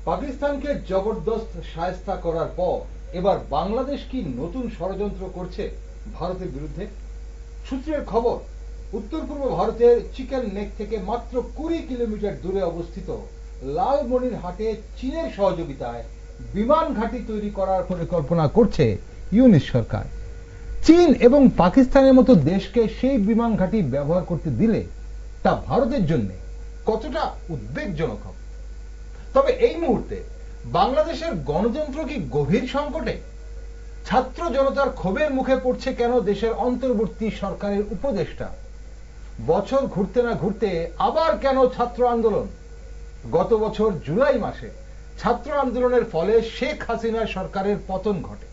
পাকিস্তানকে জবরদস্ত শায়েস্তা করার পর এবার বাংলাদেশ কি নতুন ষড়যন্ত্র করছে ভারতের বিরুদ্ধে? সূত্রের খবর, উত্তর পূর্ব ভারতের চিকেন নেক থেকে মাত্র 20 কিলোমিটার দূরে অবস্থিত লালমনিরহাটে চীনের সহযোগিতায় বিমান ঘাঁটি তৈরি করার পরিকল্পনা করছে ইউনিস সরকার। চীন এবং পাকিস্তানের মতো দেশকে সেই বিমান ঘাঁটি ব্যবহার করতে দিলে তা ভারতের জন্য কতটা উদ্বেগজনক হবে? তবে এই মুহূর্তে বাংলাদেশের গণতন্ত্র কি গভীর সংকটে? ছাত্র জনতার ক্ষোভের মুখে পড়ছে কেন দেশের অন্তর্বর্তী সরকারের উপদেষ্টা? বছর ঘুরতে না ঘুরতে আবার কেন ছাত্র আন্দোলন? গত বছর জুলাই মাসে ছাত্র আন্দোলনের ফলে শেখ হাসিনার সরকারের পতন ঘটে।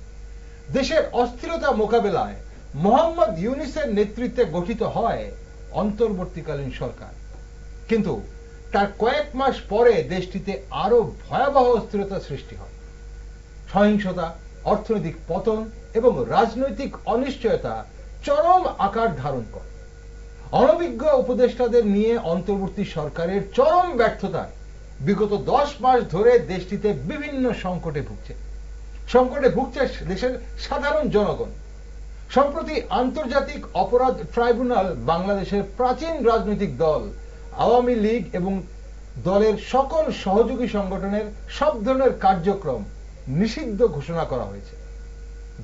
দেশের অস্থিরতা মোকাবেলায় মোহাম্মদ ইউনিসের নেতৃত্বে গঠিত হয় অন্তর্বর্তীকালীন সরকার, কিন্তু তার কয়েক মাস পরে দেশটিতে আরো ভয়াবহ অস্থিরতা সৃষ্টি হয়। সহিংসতা, অর্থনৈতিক পতন এবং রাজনৈতিক অনিশ্চয়তা চরম আকার ধারণ করে। অনভিজ্ঞ উপদেষ্টাদের নিয়ে অন্তর্বর্তী সরকারের চরম ব্যর্থতায় বিগত 10 মাস ধরে দেশটিতে বিভিন্ন সংকটে ভুগছে দেশের সাধারণ জনগণ। সম্প্রতি আন্তর্জাতিক অপরাধ ট্রাইব্যুনাল বাংলাদেশের প্রাচীন রাজনৈতিক দল আওয়ামী লীগ এবং দলের সকল সহযোগী সংগঠনের সব ধরনের কার্যক্রম নিষিদ্ধ ঘোষণা করা হয়েছে,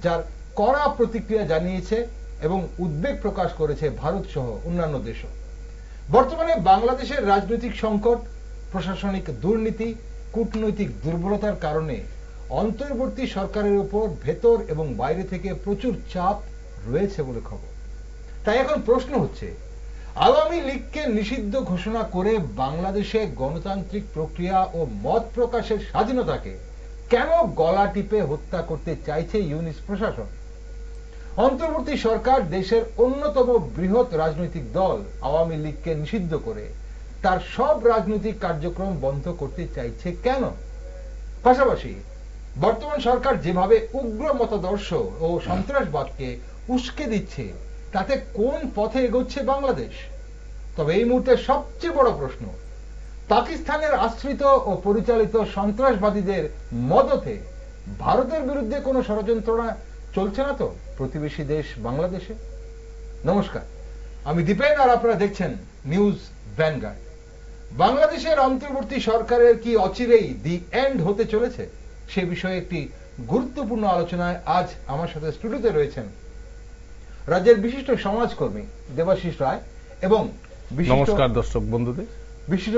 যার কড়া প্রতিক্রিয়া জানিয়েছে এবং উদ্বেগ প্রকাশ করেছে ভারত সহ অন্যান্য দেশও। বর্তমানে বাংলাদেশের রাজনৈতিক সংকট, প্রশাসনিক দুর্নীতি, কূটনৈতিক দুর্বলতার কারণে অন্তর্বর্তী সরকারের উপর ভেতর এবং বাইরে থেকে প্রচুর চাপ রয়েছে বলে খবর। তাই এখন প্রশ্ন হচ্ছে, আওয়ামী লীগকে নিষিদ্ধ ঘোষণা করে বাংলাদেশে গণতান্ত্রিক প্রক্রিয়া ও মত প্রকাশের স্বাধীনতাকে কেন গলা টিপে হত্যা করতে চাইছে ইউনিস প্রশাসন? অন্তর্বর্তী সরকার দেশের অন্যতম বৃহৎ রাজনৈতিক দল আওয়ামী লীগকে নিষিদ্ধ করে তার সব রাজনৈতিক কার্যক্রম বন্ধ করতে চাইছে কেন? পাশাপাশি বর্তমান সরকার যেভাবে উগ্র মতাদর্শ ও সন্ত্রাসবাদকে উস্কে দিচ্ছে, তাতে কোন পথে এগোচ্ছে বাংলাদেশ? তবে এই মুহূর্তে সবচেয়ে বড় প্রশ্ন, পাকিস্তানের আশ্রিত ও পরিচালিত সন্ত্রাসবাদীদের মদতে ভারতের বিরুদ্ধে কোনো ষড়যন্ত্র চলছে না তো প্রতিবেশী দেশ বাংলাদেশে? নমস্কার, আমি দীপেন আর আপনারা দেখছেন নিউজ ভ্যানগার্ড। বাংলাদেশের অন্তর্বর্তী সরকারের কি অচিরেই দি এন্ড হতে চলেছে, সে বিষয়ে একটি গুরুত্বপূর্ণ আলোচনায় আজ আমার সাথে স্টুডিওতে রয়েছেন রাজ্যের বিশিষ্ট সমাজকর্মী দেবাশিস রায় এবং নমস্কার দর্শক বন্ধুদের, বিশিষ্ট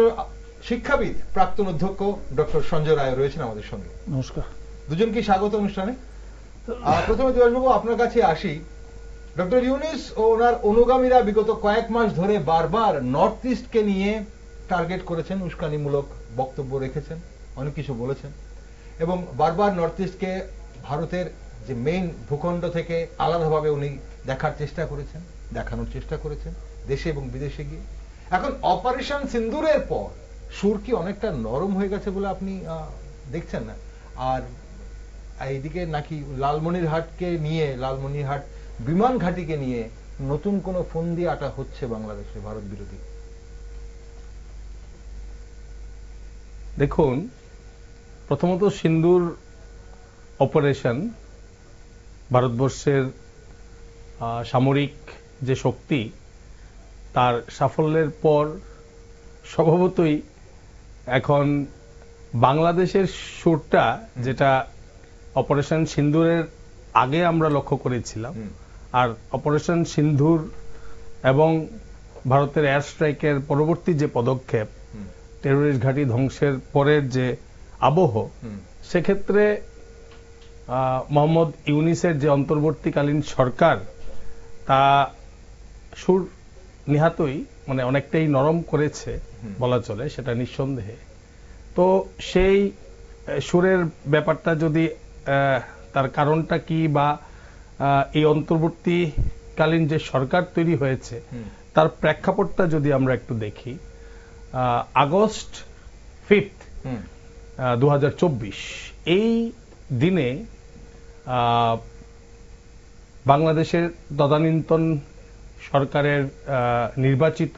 শিক্ষাবিদ প্রাক্তন অধ্যক্ষ ডক্টর সঞ্জয় রায় রয়েছেন আমাদের সঙ্গে। নমস্কার দুজনকে স্বাগত অনুষ্ঠানে। প্রথমে দেবাশবাবু আপনার কাছে আসি। ডক্টর ইউনিস ও ওনার অনুগামীরা বিগত কয়েক মাস ধরে বারবার নর্থ ইস্টকে নিয়ে টার্গেট করেছেন, উস্কানিমূলক বক্তব্য রেখেছেন, অনেক কিছু বলেছেন এবং বারবার নর্থ ইস্টকে ভারতের যে মেইন ভূখণ্ড থেকে আলাদাভাবে উনি দেখানোর চেষ্টা করেছেন দেশে এবং বিদেশে গিয়ে। এখন অপারেশন সিন্দুরের পর সুর কি অনেকটা নরম হয়ে গেছে বলে আপনি দেখছেন না? আর এইদিকে নাকি লালমনিরহাট বিমান ঘাঁটিকে নিয়ে নতুন কোন ফন্দি আটা হচ্ছে বাংলাদেশে ভারত বিরোধী? দেখুন, প্রথমত সিন্দুর অপারেশন ভারতবর্ষের সামরিক যে শক্তি তার সাফল্যের পর স্বভাবতই এখন বাংলাদেশের সুরটা, যেটা অপারেশন সিন্দুরের আগে আমরা লক্ষ্য করেছিলাম, আর অপারেশন সিন্দুর এবং ভারতের এয়ার স্ট্রাইকের পরবর্তী যে পদক্ষেপ, টেরোরিস্ট ঘাঁটি ধ্বংসের পরের যে আবহ, সেক্ষেত্রে মোহাম্মদ ইউনিসের যে অন্তর্বর্তীকালীন সরকার, তা সুর নিহাতই অনেকটাই নরম করেছে বলা চলে, সেটা নিঃসন্দেহে। তো সেই সুরের ব্যাপারটা যদি তার কারণটা কি, বা এই অন্তর্বর্তীকালীন যে সরকার তৈরি হয়েছে তার প্রেক্ষাপটটা যদি আমরা একটু দেখি, আগস্ট 5, 2024 এই দিনে বাংলাদেশের তদানীন্তন সরকারের নির্বাচিত,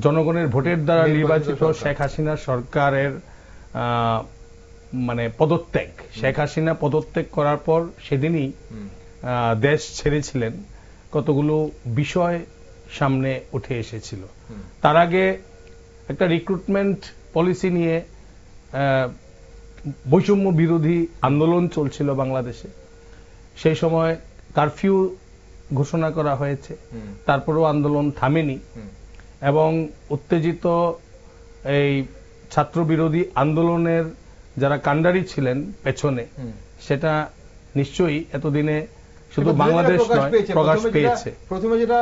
জনগণের ভোটের দ্বারা নির্বাচিত শেখ হাসিনা সরকারের মানে পদত্যাগ, শেখ হাসিনা পদত্যাগ করার পর সেদিনই দেশ ছেড়েছিলেন, কতগুলো বিষয় সামনে উঠে এসেছিল। তার আগে একটা রিক্রুটমেন্ট পলিসি নিয়ে বৈষম্য বিরোধী আন্দোলন চলছিল বাংলাদেশে। সেই সময় কারফিউ ঘোষণা করা হয়েছে, তারপরেও আন্দোলন থামেনি এবং উত্তেজিত এই ছাত্র বিরোধী আন্দোলনের যারা কাণ্ডারি ছিলেন পেছনে, সেটা নিশ্চয়ই এতদিনে শুধু বাংলাদেশ নয়, প্রকাশ পেয়েছে। প্রথমে যেটা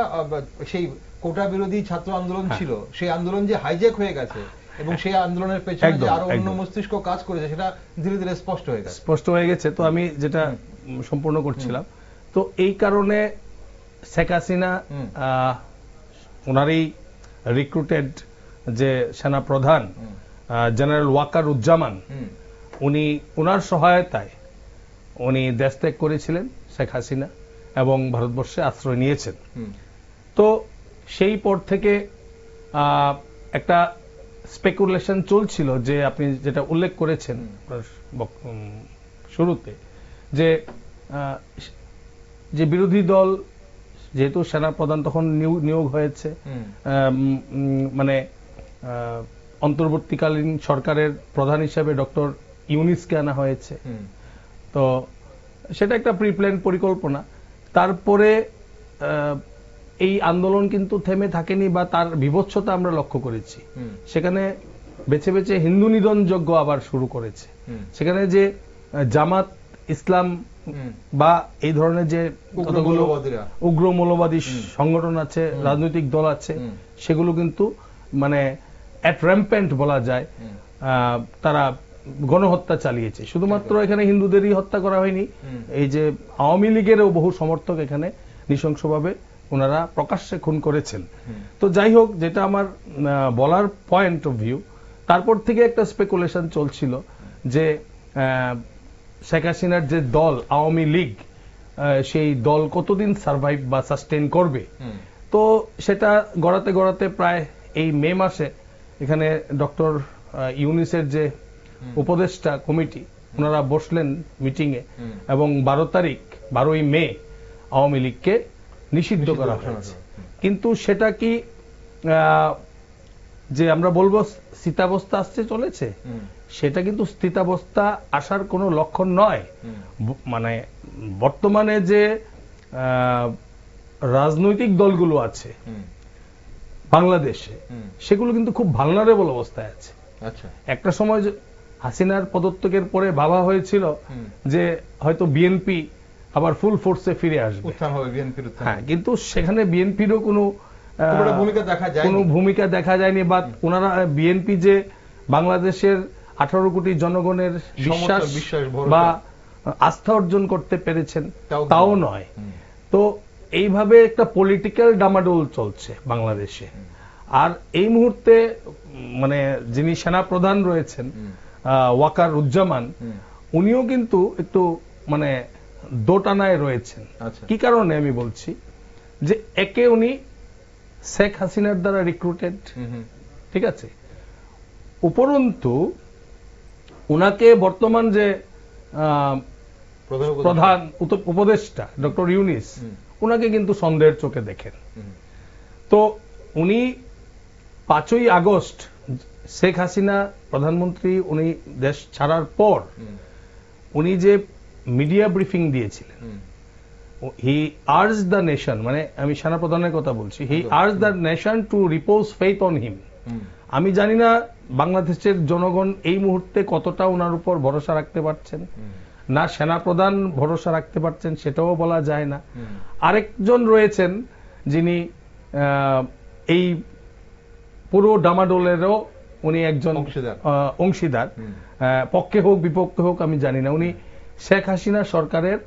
সেই কোটা বিরোধী ছাত্র আন্দোলন ছিল, সেই আন্দোলন যে হাইজ্যাক হয়ে গেছে এবং সেই আন্দোলনের পেছনে যে আরো অন্য মস্তিষ্ক কাজ করেছে, সেটা ধীরে ধীরে স্পষ্ট হয়ে গেছে। তো আমি যেটা সম্পূর্ণ করছিলাম, তো এই কারণে শেখ হাসিনা ওনারই রিক্রুটেড যে সেনা প্রধান জেনারেল ওয়াকারুজ্জামান, উনি ওনার সহায়তায় উনি দেশ ত্যাগ করেছিলেন শেখ হাসিনা এবং ভারতবর্ষে আশ্রয় নিয়েছেন। তো সেই পর থেকে একটা স্পেকুলেশন চলছিল যে আপনি যেটা উল্লেখ করেছেন শুরুতে, যে বিরোধী দল, যেহেতু সেনা প্রধান তখন নিয়োগ হয়েছে, মানে অন্তর্বর্তীকালীন সরকারের প্রধান হিসেবে ডক্টর ইউনিসকে আনা হয়েছে, তো সেটা একটা প্রিপ্ল্যান পরিকল্পনা। তারপরে এই আন্দোলন কিন্তু থেমে থাকেনি বা তার বিভৎসতা আমরা লক্ষ্য করেছি। সেখানে বেছে বেছে হিন্দু নিধন যজ্ঞ আবার শুরু করেছে। সেখানে যে জামাত ইসলাম বা এই ধরনের যে কতগুলো উগ্র মৌলবাদী সংগঠন আছে, রাজনৈতিক দল আছে, সেগুলো কিন্তু মানে অ্যাট র্যাম্পেন্ট বলা যায়, তারা গণহত্যা চালিয়েছে। শুধুমাত্র এখানে হিন্দুদেরই হত্যা করা হয়নি, এই যে আওয়ামী লীগেরও বহু সমর্থক এখানে নৃশংসভাবে ওনারা প্রকাশ্যে খুন করেছেন। তো যাই হোক, যেটা আমার বলার পয়েন্ট অফ ভিউ, তারপর থেকে একটা স্পেকুলেশন চলছিল যে শেখ হাসিনার যে দল আওয়ামী লীগ, সেই দল কতদিন সার্ভাইভ বা সাস্টেন করবে। তো সেটা গড়াতে গড়াতে প্রায় এই মে মাসে এখানে ডক্টর ইউনিসের যে উপদেষ্টা কমিটি, ওনারা বসলেন মিটিং এ এবং 12ই মে আওয়ামী লীগকে নিষিদ্ধ করা হয়েছে। কিন্তু সেটা কি যে আমরা বলবো স্থিতাবস্থা আসতে চলেছে, সেটা কিন্তু স্থিতাবস্থা আসার কোনো লক্ষণ নয়। মানে বর্তমানে যে রাজনৈতিক দলগুলো আছে বাংলাদেশে, সেগুলো কিন্তু খুব ভালনারেবল অবস্থায় আছে। একটা সময় হাসিনার পদত্যাগের পরে ভাবা হয়েছিল যে হয়তো বিএনপি আবার ফুল ফোর্সে ফিরে আসবে, হ্যাঁ, কিন্তু সেখানে বিএনপিরও কোনো ভূমিকা দেখা যায়নি। বা ওনারা বিএনপি যে বাংলাদেশের 18 কোটি জনগণের বিশ্বাস বা আস্থা অর্জন করতে পেরেছেন তাও নয়। তো এইভাবে একটা পলিটিক্যাল ডামাডোল চলছে বাংলাদেশে। আর এই মুহূর্তে মানে যিনি সেনা প্রধান রয়েছেন ওয়াকারুজ্জামান, উনিও কিন্তু একটু মানে দোটানায় রয়েছেন। কি কারণে আমি বলছি, যে একে উনি শেখ হাসিনার দ্বারা রিক্রুটেড, ঠিক আছে, উপরন্তু উনাকে বর্তমান যে প্রধান উপদেষ্টা ডক্টর ইউনিস, উনাকে কিন্তু সন্দেহের চোখে দেখেন। তো উনি 5ই আগস্ট শেখ হাসিনা প্রধানমন্ত্রী উনি দেশ ছাড়ার পর উনি যে মিডিয়া ব্রিফিং দিয়েছিলেন, হি আর্জ দ্য নেশন, মানে আমি সেনা প্রধানের কথা বলছি, he urge the nation to repose faith on him. আমি জানি না বাংলাদেশের জনগণ এই মুহূর্তে কতটা ওনার উপর ভরসা রাখতে পারছেন, না সেনা প্রধান ভরসা রাখতে পারছেন সেটাও বলা যায় না। আরেকজন রয়েছেন যিনি এই পুরো ডামাডোলেরও উনি একজন অংশীদার, পক্ষে হোক বিপক্ষে হোক আমি জানি না, উনি শেখ হাসিনা সরকারের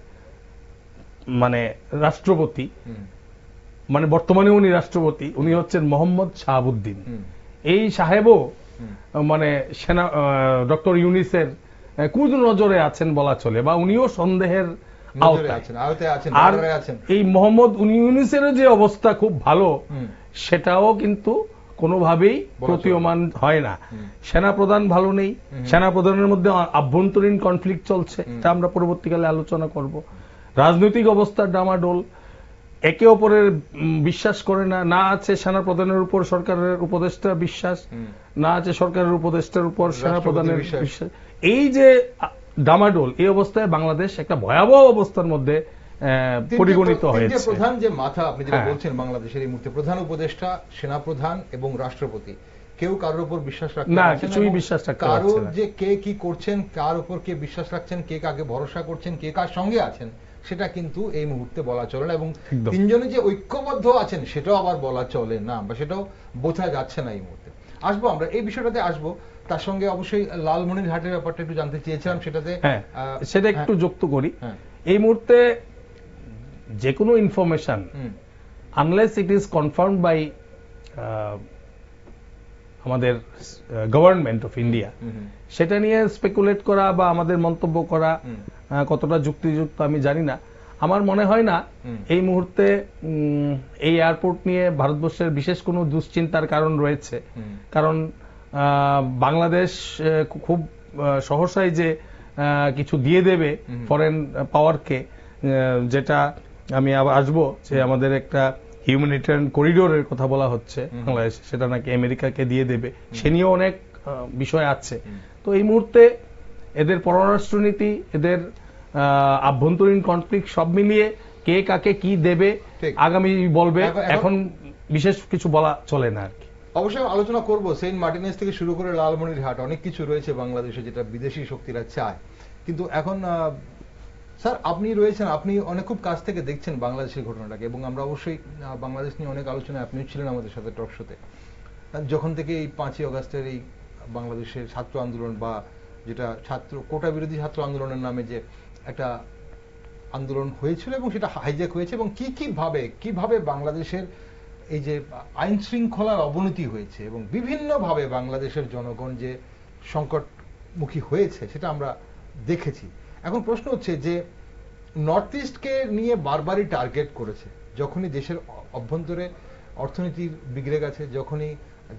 মানে রাষ্ট্রপতি, মানে বর্তমানে উনি রাষ্ট্রপতি, উনি হচ্ছেন মোহাম্মদ শাহাবুদ্দিন। এই সাহেবও মানে সেনা ডক্টর ইউনিসের কুদ নজরে আছেন বলা চলে, বা উনিও সন্দেহের আওতায়। আর এই মোহাম্মদ ইউনিসের যে অবস্থা খুব ভালো, সেটাও কিন্তু কোনোভাবেই বলা প্রতীয়মান হয় না। সেনাপ্রধান ভালো নেই, সেনাপ্রধানের মধ্যে আভ্যন্তরীণ কনফ্লিক্ট চলছে, এটা আমরা পরবর্তীকালে আলোচনা করব। রাজনৈতিক অবস্থা ডামাডোল, একে অপরের বিশ্বাস করে না, না আছে সেনাপ্রধানের উপর সরকারের উপদেষ্টার বিশ্বাস, না আছে সরকারের উপদেষ্টার উপর সেনাপ্রধানের বিশ্বাস। এই যে ডামাডোল, এই অবস্থায় বাংলাদেশ একটা ভয়াবহ অবস্থার মধ্যে পরিগণিত হয়েছে। প্রধান যে মাথা আপনি যেটা হ্যাঁ। বলছেন বাংলাদেশের এই মুহূর্তে, প্রধান উপদেষ্টা, সেনাপ্রধান এবং রাষ্ট্রপতি, কেউ কারোর উপর বিশ্বাস রাখতে না, পারছে না, কিছুই এবং বিশ্বাস রাখতে পারছে কারোর না। যে কে কি করছেন, কার উপর কে বিশ্বাস রাখছেন, কে কাকে ভরসা করছেন, কে কার সঙ্গে আছেন, সেটা কিন্তু এই মুহূর্তে বলা চলে না। এবং একদম। তিনজনে যে ঐক্যবদ্ধ আছেন সেটাও আবার বলা চলে না, বা সেটাও বোঝা যাচ্ছে না এই মুহূর্তে। আসবো আমরা এই বিষয়টাতে, আসবো। তার সঙ্গে অবশ্যই লালমনিরহাটের ব্যাপারটা একটু জানতে চেয়েছিলাম, সেটাতে হ্যাঁ, সেটা একটু যুক্ত করি। হ্যাঁ। এই মুহূর্তে যে কোনো information, unless it is confirmed by আমাদের গভর্নমেন্ট অফ ইন্ডিয়া, সেটা নিয়ে স্পেকুলেট করা বা আমাদের মন্তব্য করা কতটা যুক্তিযুক্ত আমি জানি না। আমার মনে হয় না এই মুহূর্তে এই এয়ারপোর্ট নিয়ে ভারতবর্ষের বিশেষ কোনো দুশ্চিন্তার কারণ রয়েছে। কারণ বাংলাদেশ খুব সহসাই যে কিছু দিয়ে দেবে ফরেন পাওয়ারকে, যেটা আমি আবার আসবো, যে আমাদের একটা হিউম্যানিটেরিয়ান করিডোরের কথা বলা হচ্ছে বাংলাদেশ, সেটা নাকি আমেরিকাকে দিয়ে দেবে, সে নিয়েও অনেক বিষয় আছে। তো এই মুহূর্তে এদের পররাষ্ট্রনীতি, এদের আভ্যন্তরীণ কনফ্লিক্ট সব মিলিয়ে কে কাকে কি দেবে আগামী বলবে, এখন বিশেষ কিছু বলা চলে না আর কি। অবশ্যই আলোচনা করব সেন্ট মার্টিনেস থেকে শুরু করে লালমনিরহাট, অনেক কিছু রয়েছে বাংলাদেশে যেটা বিদেশি শক্তিরা চায়। কিন্তু এখন স্যার আপনি রয়েছেন, আপনি অনেক খুব কাছ থেকে দেখছেন বাংলাদেশের ঘটনাটাকে, এবং আমরা অবশ্যই বাংলাদেশ নিয়ে অনেক আলোচনায় আপনিও ছিলেন আমাদের সাথে টক শোতে। যখন থেকে এই 5ই আগস্টের এই বাংলাদেশের ছাত্র আন্দোলন, বা যেটা ছাত্র কোটা বিরোধী ছাত্র আন্দোলনের নামে যে একটা আন্দোলন হয়েছিল, এবং সেটা হাইজ্যাক হয়েছে, এবং কিভাবে বাংলাদেশের এই যে আইন শৃঙ্খলার অবনতি হয়েছে, এবং বিভিন্নভাবে বাংলাদেশের জনগণ যে সংকটমুখী হয়েছে, সেটা আমরা দেখেছি। এখন প্রশ্ন হচ্ছে যে নর্থ ইস্টকে নিয়ে বারবারই টার্গেট করেছে, যখনই দেশের অভ্যন্তরে অর্থনীতি বিগড়ে গেছে, যখনই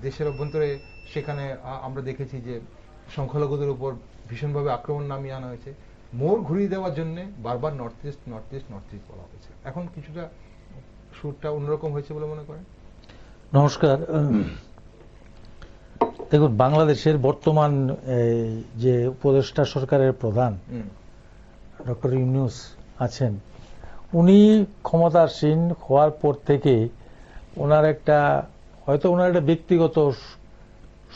দেশের অভ্যন্তরে সেখানে আমরা দেখেছি যে সংখ্যালঘুদের উপর ভীষণভাবে আক্রমণ নামিয়ে আনা হয়েছে, মোড় ঘুরিয়ে দেওয়ার জন্য বারবার নর্থ ইস্ট বলা হয়েছে। এখন কিছুটা সুরটা অন্যরকম হয়েছে বলে মনে করেন? নমস্কার। দেখুন, বাংলাদেশের বর্তমান যে উপদেষ্টা সরকারের প্রধান ডক্টর ইউনূস আছেন, উনি ক্ষমতাসীন হওয়ার পর থেকে ওনার একটা ব্যক্তিগত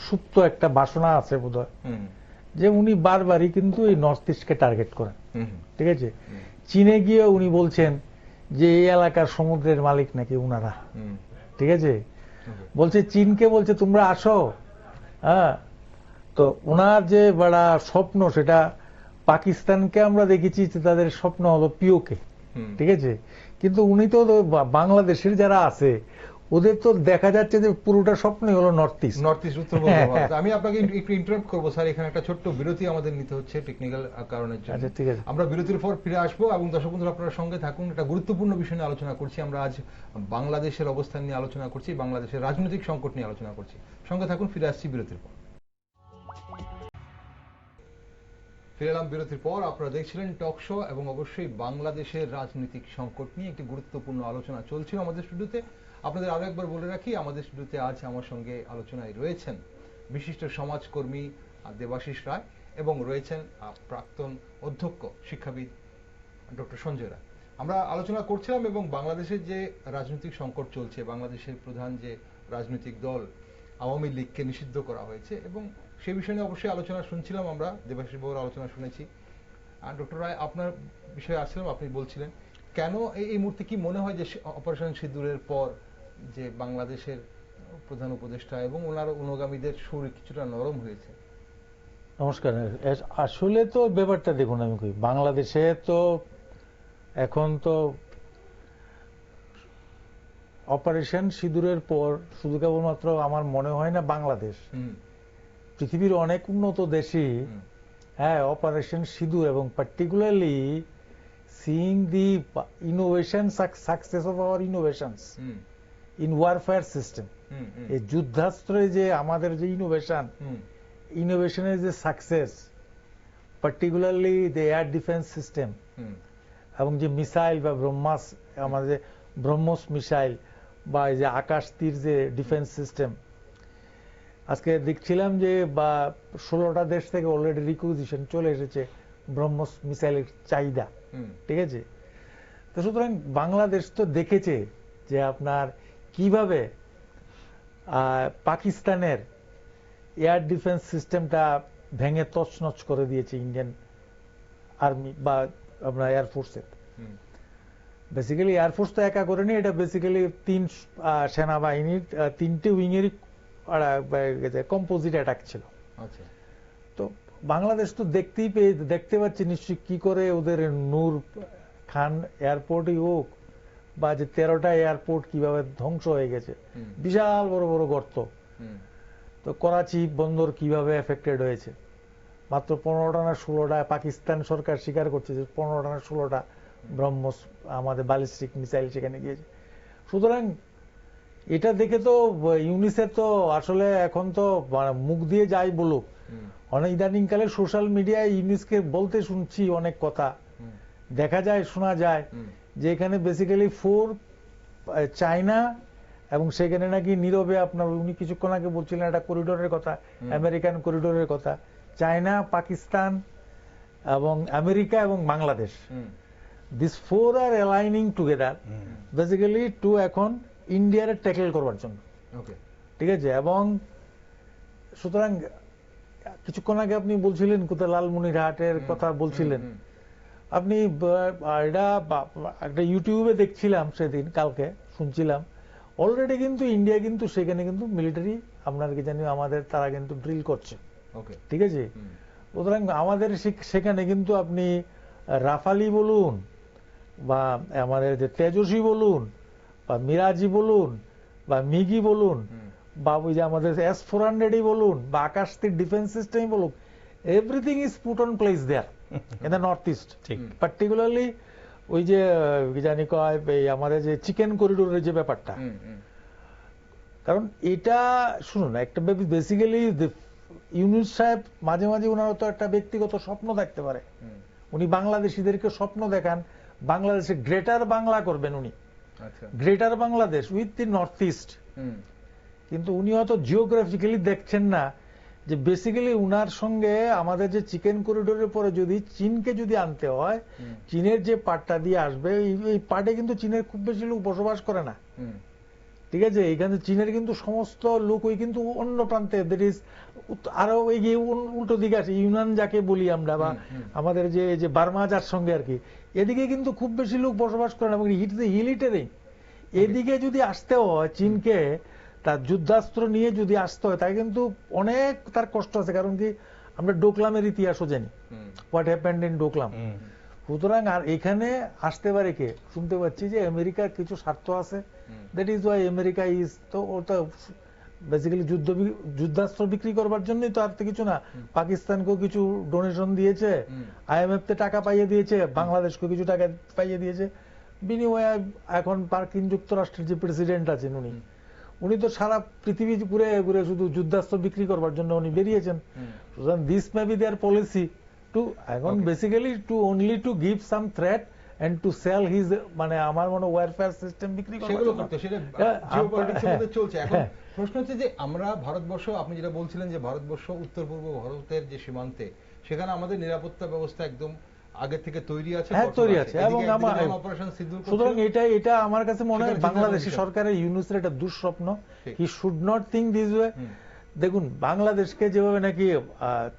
সুপ্ত একটা বাসনা আছে বোধহয়, যে উনি বারবারই কিন্তু এই নর্থ ইস্টকে টার্গেট করেন। ঠিক আছে, চীনে গিয়ে উনি বলছেন যে এই এলাকার সমুদ্রের মালিক নাকি উনারা। ঠিক আছে, বলছে চীনকে, বলছে তোমরা আসো। হ্যাঁ, তো ওনার যে বড় স্বপ্ন, সেটা পাকিস্তানকে আমরা দেখেছি যে তাদের স্বপ্ন হলো পিওকে। ঠিক আছে, কিন্তু উনি তো বাংলাদেশের যারা আছে ওদের তো দেখা যাচ্ছে যে পুরোটা স্বপ্নই হলো নর্থ ইস্ট, উত্তর ভারত। আমি আপনাকে একটু ইন্টারাপ্ট করবো স্যার, এখানে একটা ছোট্ট বিরতি আমাদের নিতে হচ্ছে টেকনিক্যাল কারণের জন্য। আচ্ছা, ঠিক আছে, আমরা বিরতির পর ফিরে আসবো, এবং দর্শক বন্ধুরা আপনারা সঙ্গে থাকুন। একটা গুরুত্বপূর্ণ বিষয় নিয়ে আলোচনা করছি আমরা আজ, বাংলাদেশের অবস্থান নিয়ে আলোচনা করছি, বাংলাদেশের রাজনৈতিক সংকট নিয়ে আলোচনা করছি। সঙ্গে থাকুন, ফিরে আসছি বিরতির পর। ফিরে এলাম বিরতির পর। আপনারা দেখছিলেন টক শো, এবং অবশ্যই বাংলাদেশের রাজনৈতিক সংকট নিয়ে একটি গুরুত্বপূর্ণ আলোচনা চলছিল আমাদের স্টুডিওতে। আপনাদের আরো একবার বলে রাখি, আমাদের স্টুডিওতে আজ আমার সঙ্গে আলোচনায় রয়েছেন বিশিষ্ট সমাজকর্মী দেবাশিস রায়, এবং রয়েছেন প্রাক্তন অধ্যক্ষ শিক্ষাবিদ ডক্টর সঞ্জয় রায়। আমরা আলোচনা করছিলাম, এবং বাংলাদেশের যে রাজনৈতিক সংকট চলছে, বাংলাদেশের প্রধান যে রাজনৈতিক দল আওয়ামী লীগকে নিষিদ্ধ করা হয়েছে, এবং সে বিষয়ে নিয়ে অবশ্যই আলোচনা শুনছিলাম আমরা, দেবাশিস বাবুর আলোচনা শুনেছি। আর ডক্টর রায়, আপনার বিষয়ে আসছিলাম, আপনি বলছিলেন কেন এই মুহূর্তে কি মনে হয় যে অপারেশন সিঁদুরের পর যে বাংলাদেশের প্রধান উপদেষ্টা এবং ওনার অনুগামীদের সুর কিছুটা নরম হয়েছে? নমস্কার। আসলে তো ব্যাপারটা দেখুন, আমি কই বাংলাদেশে তো এখন তো অপারেশন সিঁদুরের পর শুধু কেবলমাত্র আমার মনে হয় না বাংলাদেশ, পৃথিবীর অনেক উন্নত দেশই হ্যাঁ অপারেশন সিঁদুর, এবং particularly seeing the innovation success of our innovations, in warfare system. এই যুদ্ধাস্ত্রে যে আমাদের যে ইনোভেশনের যে success, particularly the air defence system এবং যে মিসাইল বা ব্রহ্মাস, আমাদের ব্রহ্মস মিসাইল বা এই যে আকাশ তীর যে ডিফেন্স সিস্টেম, আজকে দেখছিলাম যে বা 16টা দেশ থেকে অলরেডি রিকুইজিশন চলে এসেছে ব্রহ্মস মিসাইলের চাহিদা। ঠিক আছে, তো সুতরাং বাংলাদেশ তো দেখেছে যে আপনার কিভাবে পাকিস্তানের এয়ার ডিফেন্স সিস্টেমটা ভেঙে তছনছ করে দিয়েছে ইন্ডিয়ান আর্মি বা আপনার এয়ারফোর্সের। বেসিক্যালি এয়ারফোর্স তো একা করেনি, এটা বেসিক্যালি 3 সেনাবাহিনীর 3টে উইংয়েরই কম্পোজিট অ্যাটাক ছিল। তো বাংলাদেশ তো দেখতে পাচ্ছি নিশ্চয়ই কি করে ওদের নূর খান এয়ারপোর্টই হোক বা যে 13টা এয়ারপোর্ট কিভাবে ধ্বংস হয়ে গেছে, বিশাল বড় বড় গর্ত। তো করাচি বন্দর কিভাবে এফেক্টেড হয়েছে, মাত্র 15টা না 16টা, পাকিস্তান সরকার স্বীকার করছে যে 15টা না 16টা ব্রহ্মস আমাদের ব্যালিস্টিক মিসাইল সেখানে গিয়েছে। সুতরাং এটা দেখে তো ইউনিসেফ তো আসলে এখন তো মুখ দিয়ে যাই বলুক, অনেক ইদানিংকালে সোশ্যাল মিডিয়ায় ইউনিসকে বলতে শুনছি অনেক কথা, দেখা যায় শোনা যায় যে এখানে বেসিক্যালি 4 চায়না এবং সেখানে নাকি নীরবে আপনার উনি কিছুক্ষণ আগে বলছিলেন একটা করিডোরের কথা, আমেরিকান করিডোরের কথা, চায়না, পাকিস্তান এবং আমেরিকা এবং Bangladesh, this 4 are aligning together basically to এখন ইন্ডিয়ার ট্যাকেল করবার জন্য। ঠিক আছে, এবং সুতরাং কিছুক্ষণ আগে আপনি বলছিলেন কোথায় লালমনিরহাটের কথা বলছিলেন আপনি, এটা একটা ইউটিউবে দেখছিলাম সেদিন, কালকে শুনছিলাম অলরেডি কিন্তু ইন্ডিয়া কিন্তু সেখানে কিন্তু মিলিটারি আপনার কি জানি আমাদের তারা কিন্তু ড্রিল করছে। ঠিক আছে, সুতরাং আমাদের সেখানে কিন্তু আপনি রাফালি বলুন বা আমাদের যে তেজস্বী বলুন বা মিরাজি বলুন বা মিগি বলুন বা ওই যে আমাদের S-400 বলুন বা আকাশ তীর ডিফেন্স সিস্টেম বলুন, everything is put on place there in the north east. Particularly ওই যে জানি কয় আমাদের যে চিকেন করিডোরের যে ব্যাপারটা, কারণ এটা শুনুন একটা বেসিক্যালি ইউনুস সাহেব মাঝে মাঝে ওনার তো একটা ব্যক্তিগত স্বপ্ন দেখতে পারে, উনি বাংলাদেশিদেরকে স্বপ্ন দেখান বাংলাদেশে গ্রেটার বাংলা করবেন উনি, greater Bangladesh with the north east. কিন্তু উনি হয়তো জিওগ্রাফিক্যালি দেখছেন না যে বেসিক্যালি উনার সঙ্গে আমাদের যে চিকেন করিডোরের পরে যদি চীনকে যদি আনতে হয়, চীনের যে পাটটা দিয়ে আসবে এই পাটে কিন্তু চীনের খুব বেশি লোক বসবাস করে না। ঠিক আছে, এখানে চীনের কিন্তু সমস্ত লোক ওই কিন্তু অন্য প্রান্তে, দ্যাট ইজ আরো ওই উল্টো দিকে আছে ইউনান যাকে বলি আমরা, বা আমাদের যে বার্মা যার সঙ্গে আর কি, এদিকে কিন্তু খুব বেশি লোক বসবাস করে না, হিলিটারি। এদিকে যদি আসতে হয় চীনকে তার যুদ্ধাস্ত্র নিয়ে যদি আসতে হয়, তাই কিন্তু অনেক তার কষ্ট আছে। কারণ কি আমরা ডোকলামের ইতিহাসও জানি, হোয়াট হ্যাপেন্ড ইন ডোকলাম। সুতরাং আর এখানে আসতে পারে কে, শুনতে পাচ্ছি যে আমেরিকার কিছু স্বার্থ আছে, that is Y America is, তো ওটা বেসিক্যালি যুদ্ধাস্ত্র বিক্রি করবার জন্যই তো, আর তো কিছু না। পাকিস্তানকেও কিছু ডোনেশন দিয়েছে, IMF তে টাকা পাইয়ে দিয়েছে, বাংলাদেশকেও কিছু টাকা পাইয়ে দিয়েছে, বিনিময়ে এখন মার্কিন যুক্তরাষ্ট্রের যে প্রেসিডেন্ট আছেন উনি তো সারা পৃথিবী ঘুরে ঘুরে শুধু যুদ্ধাস্ত্র বিক্রি করবার জন্য উনি বেরিয়েছেন। সুতরাং this may be their policy to এখন basically to only to give some threat and to sell his, মানে আমার মনে ওয়ারফেয়ার সিস্টেম বিক্রি সেগুলো করতে, সেটা জিওপলিটিক্সের মধ্যে চলছে। এখন প্রশ্ন হচ্ছে যে আমরা ভারতবর্ষ, আপনি যেটা বলছিলেন যে ভারতবর্ষ উত্তর পূর্ব ভারতের যে সীমান্তে, সেখানে আমাদের নিরাপত্তা ব্যবস্থা একদম আগে থেকে তৈরি আছে, তৈরি আছে। এবং সুতরাং এটা আমার কাছে মনে হয় বাংলাদেশি সরকারের ইউনুসের একটা দুঃস্বপ্ন, he should not think this way. দেখুন বাংলাদেশকে যেভাবে নাকি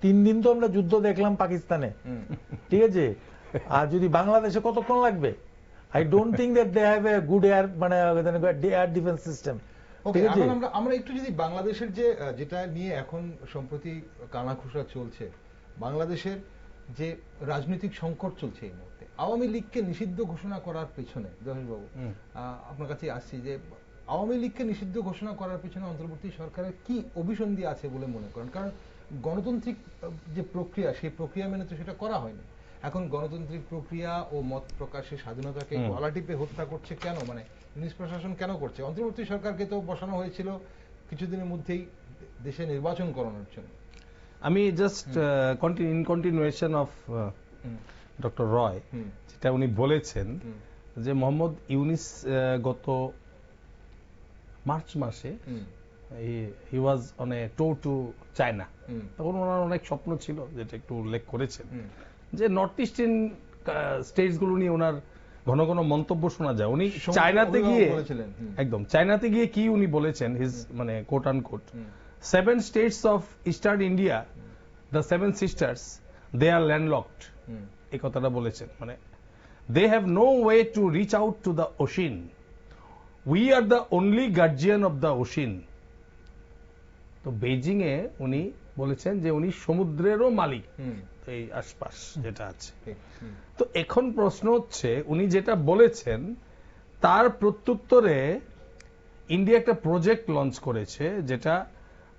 3 দিন তো আমরা যুদ্ধ দেখলাম পাকিস্তানে, ঠিক আছে, আর যদি বাংলাদেশে কতক্ষণ লাগবে? I don't think that they have a good air মানে এয়ার ডিফেন্স সিস্টেম। এখন আমরা একটু যদি বাংলাদেশের যেটা নিয়ে এখন সম্প্রতি কানাঘুষা চলছে, বাংলাদেশের যে রাজনৈতিক সংকট চলছে এই মুহূর্তে, আওয়ামী লীগকে নিষিদ্ধ ঘোষণা করার পেছনে, জহিরবাবু আপনার কাছে আসছি যে আওয়ামী লীগকে নিষিদ্ধ ঘোষণা করার পেছনে অন্তর্বর্তী সরকারের কি অভিসন্ধি আছে বলে মনে করেন? কারণ গণতান্ত্রিক যে প্রক্রিয়া, সেই প্রক্রিয়া মেনে তো সেটা করা হয়নি। এখন গণতান্ত্রিক প্রক্রিয়া ও মত প্রকাশের স্বাধীনতাকে গলা টিপে হত্যা করছে কেন? মানে পুলিশ প্রশাসন কেন করছে? অন্তর্বর্তী সরকারকে তো বসানো হয়েছিল কিছুদিনের মধ্যেই দেশে নির্বাচন করানোর জন্য। আমি just in continuation of doctor Roy, যেটা উনি বলেছেন যে মোহাম্মদ ইউনিস গত মার্চ মাসে he was on a tour to China. তখন ওনার অনেক স্বপ্ন ছিল, যেটা একটু উল্লেখ করেছেন, যে নর্থ ইস্টার্ন স্টেটস গুলো নিয়ে ওনার ঘন ঘন মন্তব্য শোনা যায়। উনি চায়নাতে গিয়ে একদম চায়নাতে গিয়ে কি উনি বলেছেন, হিজ মানে কোট আন কোট, 7 states of Eastern India, the 7 sisters, they are landlocked. এই কথাটা বলেছেন, মানে they have no way to reach out to the ocean. We are the only guardian of the ocean. তো বেইজিং এ উনি বলেছেন যে উনি সমুদ্রেরও মালিক এই আশপাশ যেটা আছে। তো এখন প্রশ্ন হচ্ছে, উনি যেটা বলেছেন তার প্রত্যুত্তরে ইন্ডিয়া একটা প্রজেক্ট লঞ্চ করেছে, যেটা